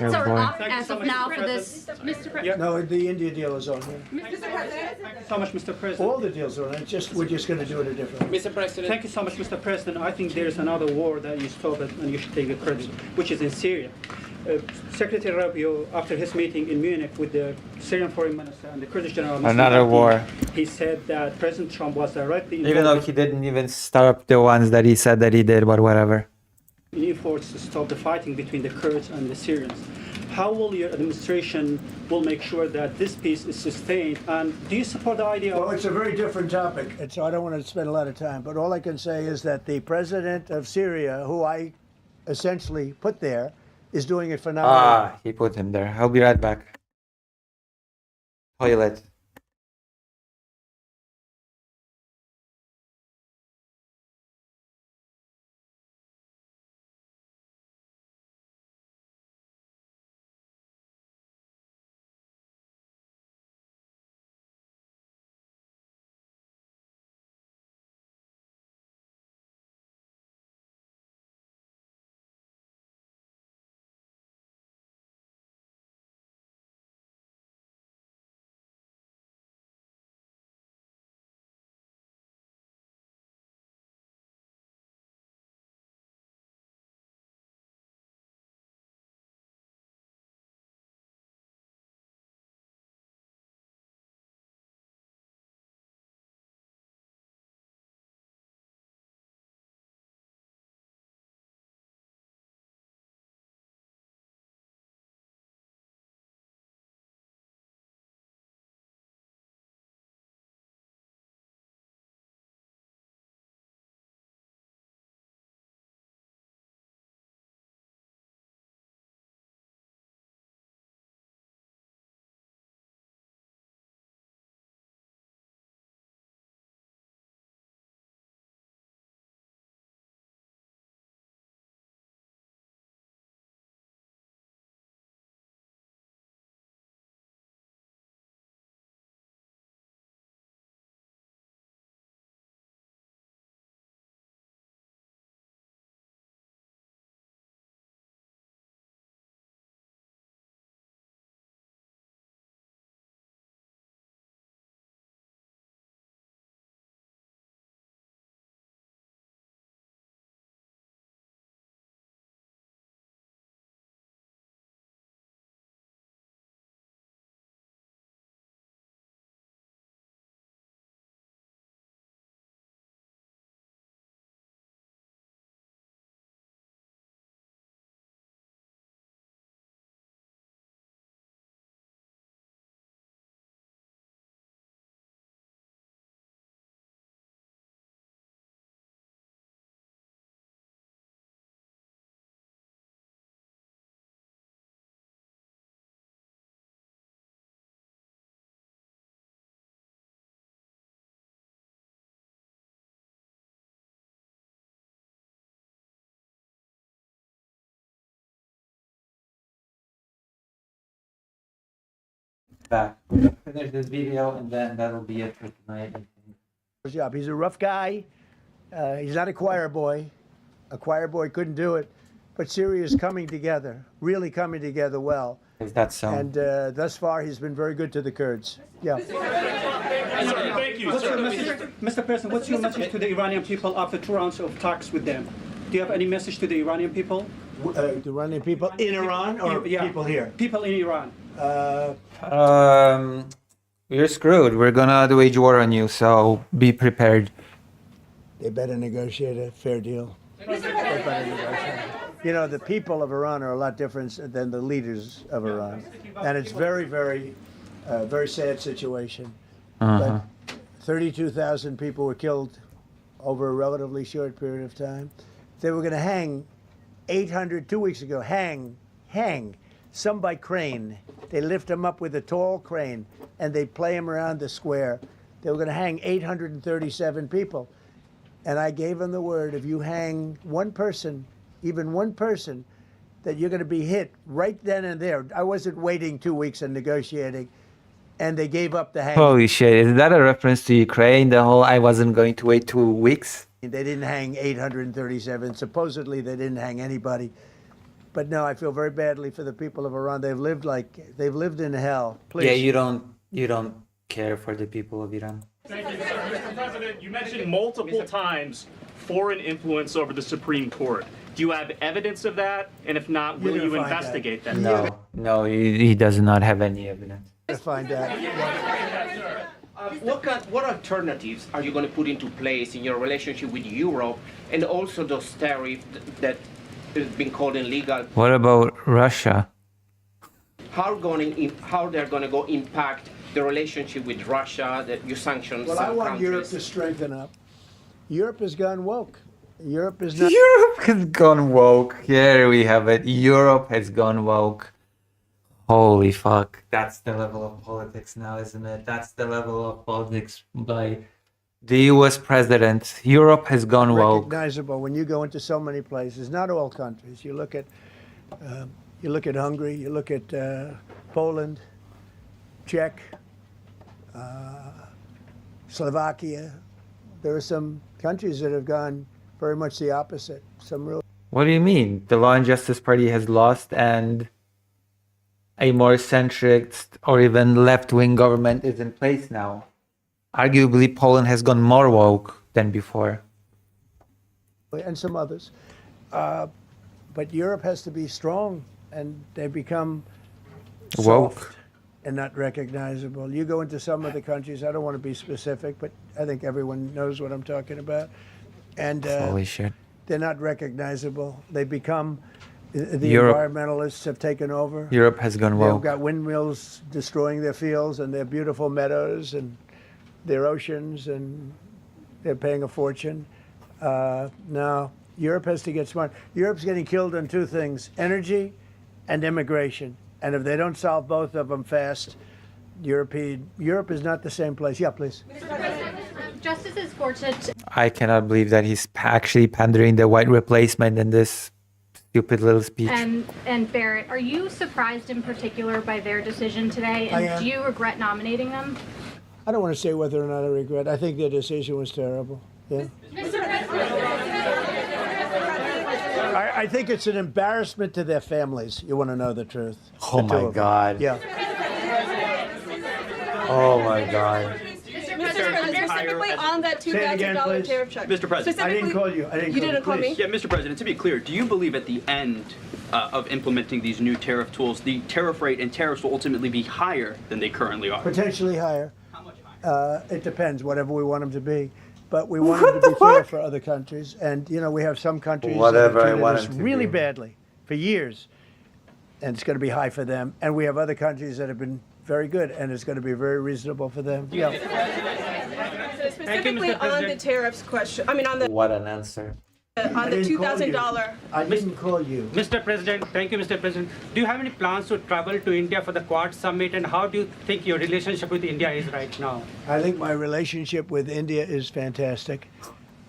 Are off as of now for this. Mr. President. No, the India deal is on here. Mr. President. Thank you so much, Mr. President. All the deals are on it. We're just going to do it a different way. Mr. President. Thank you so much, Mr. President. I think there's another war that you stopped and you should take the credit, which is in Syria. Secretary Rubio, after his meeting in Munich with the Syrian Foreign Minister and the Kurdish General, Another war. He said that President Trump was directly involved Even though he didn't even start up the ones that he said that he did, but whatever. in efforts to stop the fighting between the Kurds and the Syrians. How will your administration make sure that this peace is sustained? And do you support the idea? Well, it's a very different topic, and so I don't want to spend a lot of time. But all I can say is that the president of Syria, who I essentially put there, is doing a phenomenal. He put him there. I'll be right back. Toilet. back. Finish this video and then that'll be it for tonight. I think. His job. He's a rough guy. He's not a choir boy. A choir boy couldn't do it. But Syria is coming together, really coming together well. Is that so? And thus far, he's been very good to the Kurds. Yeah. Thank you, Mr. President, what's your message to the Iranian people after 2 rounds of talks with them? Do you have any message to the Iranian people? The Iranian people in Iran or people here? People in Iran. We're screwed. We're gonna wage war on you, so be prepared. They better negotiate a fair deal. You know, the people of Iran are a lot different than the leaders of Iran. And it's very, very sad situation. But 32,000 people were killed over a relatively short period of time. They were going to hang 800, 2 weeks ago, hang, some by crane. They lift them up with a tall crane, and they play them around the square. They were going to hang 837 people. And I gave them the word, if you hang one person, even one person, that you're going to be hit right then and there. I wasn't waiting 2 weeks and negotiating, and they gave up the hang. Holy shit, is that a reference to Ukraine? The whole I wasn't going to wait 2 weeks? They didn't hang 837. Supposedly they didn't hang anybody. But no, I feel very badly for the people of Iran. They've lived in hell. Please. Yeah, you don't care for the people of Iran. Thank you, sir. Mr. President, you mentioned multiple times foreign influence over the Supreme Court. Do you have evidence of that? And if not, will you investigate that? No, he does not have any evidence. Find out. What alternatives are you going to put into place in your relationship with Europe and also those tariffs that has been called illegal? What about Russia? How they're going to go impact the relationship with Russia, that you sanction Well, some I want countries? Europe to strengthen up. Europe has gone woke. Europe is not. Europe has gone woke. Here we have it. Europe has gone woke. Holy fuck. That's the level of politics now, isn't it? That's the level of politics by the US president. Europe has gone woke. Recognizable when you go into so many places. Not all countries. You look at Hungary. You look at Poland, Czech, Slovakia. There are some countries that have gone very much the opposite. Some real. What do you mean? The Law and Justice Party has lost and a more centrist or even left-wing government is in place now. Arguably, Poland has gone more woke than before. And some others. But Europe has to be strong, and they become Woke. soft and not recognizable. You go into some of the countries, I don't want to be specific, but I think everyone knows what I'm talking about. And Holy shit. they're not recognizable. They become, the Europe- environmentalists have taken over. Europe has gone They've woke. got windmills destroying their fields and their beautiful meadows and their oceans, and they're paying a fortune. Now, Europe has to get smart. Europe's getting killed on two things, energy and immigration. And if they don't solve both of them fast, Europe is not the same place. Yeah, please. Justice is fortunate. I cannot believe that he's actually pandering the white replacement in this stupid little speech. And Barrett, are you surprised in particular by their decision today? I And am. do you regret nominating them? I don't want to say whether or not I regret. I think their decision was terrible. Yeah. I think it's an embarrassment to their families. You want to know the truth. Oh The two my of them. God. Yeah. Oh my God. Mr. President, specifically on that Say it again, $2,000 please. tariff check. Mr. President. I didn't call you. You didn't call me? Yeah, Mr. President, to be clear, do you believe at the end of implementing these new tariff tools, the tariff rate and tariffs will ultimately be higher than they currently are? Potentially higher. How much higher? It depends, whatever we want them to be. But we want them to be fair for other countries. And, you know, we have some countries Whatever that I have want treated us them to really be. badly for years. And it's going to be high for them. And we have other countries that have been very good, and it's going to be very reasonable for them. Yeah. So specifically on the tariffs question, I mean on the What an answer. on the $2,000. I didn't call you. Mr. President, thank you, Mr. President. Do you have any plans to travel to India for the Quad Summit, and how do you think your relationship with India is right now? I think my relationship with India is fantastic.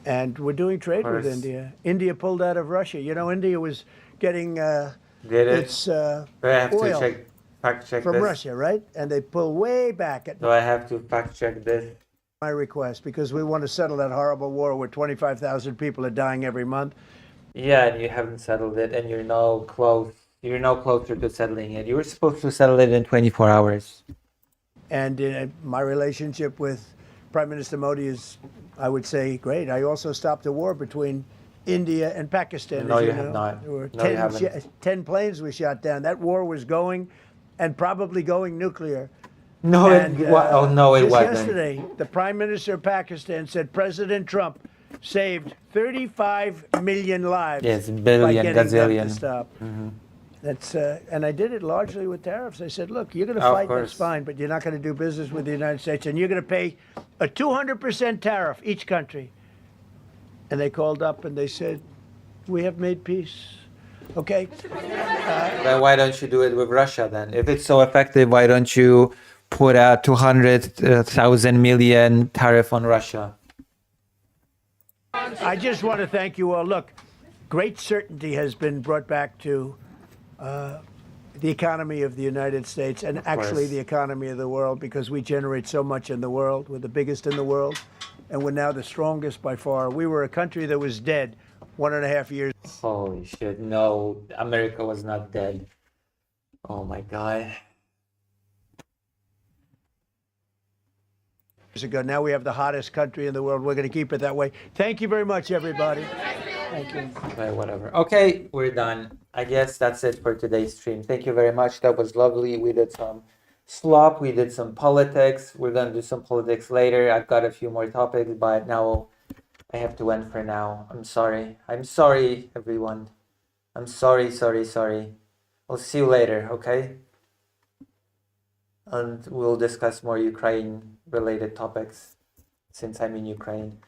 And we're doing trade with course. India. India pulled out of Russia. You know, India was getting Did it? its I have to oil. check. fact check from this? Russia, right? And they pull way back at So I have to fact check this. my request because we want to settle that horrible war where 25,000 people are dying every month. Yeah, and you haven't settled it, and you're no close. You're no closer to settling it. You were supposed to settle it in 24 hours. And my relationship with Prime Minister Modi is, I would say, great. I also stopped the war between India and Pakistan. No, as you know. have not. There were No, you haven't. 10 planes we shot down. That war was going, and probably going nuclear. No, And, oh no, it just wasn't. yesterday, the Prime Minister of Pakistan said President Trump saved 35 million lives Yes, by billion, getting them gazillion. to stop. Mhm. That's and I did it largely with tariffs. I said, look, you're going to Of fight, course. that's fine, but you're not going to do business with the United States, and you're going to pay a 200% tariff each country. And they called up and they said, we have made peace. Okay. Then why don't you do it with Russia then? If it's so effective, why don't you put a 200,000 million tariff on Russia? I just want to thank you all. Look, great certainty has been brought back to the economy of the United States and actually course. the economy of the world because we generate so much in the world. We're the biggest in the world, and we're now the strongest by far. We were a country that was dead 1.5 years Holy shit, no, America was not dead. Oh my God. ago. Now we have the hottest country in the world. We're going to keep it that way. Thank you very much, everybody. Thank you. Right, whatever. Okay, we're done. I guess that's it for today's stream. Thank you very much. That was lovely. We did some slop. We did some politics. We're going to do some politics later. I've got a few more topics, but now I have to end for now. I'm sorry. I'm sorry, everyone. I'm sorry. I'll see you later, okay? And we'll discuss more Ukraine-related topics since I'm in Ukraine.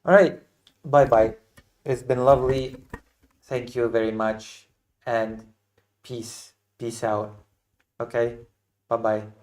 All right. Bye-bye. It's been lovely. Thank you very much. And peace. Peace out. Okay? Bye-bye.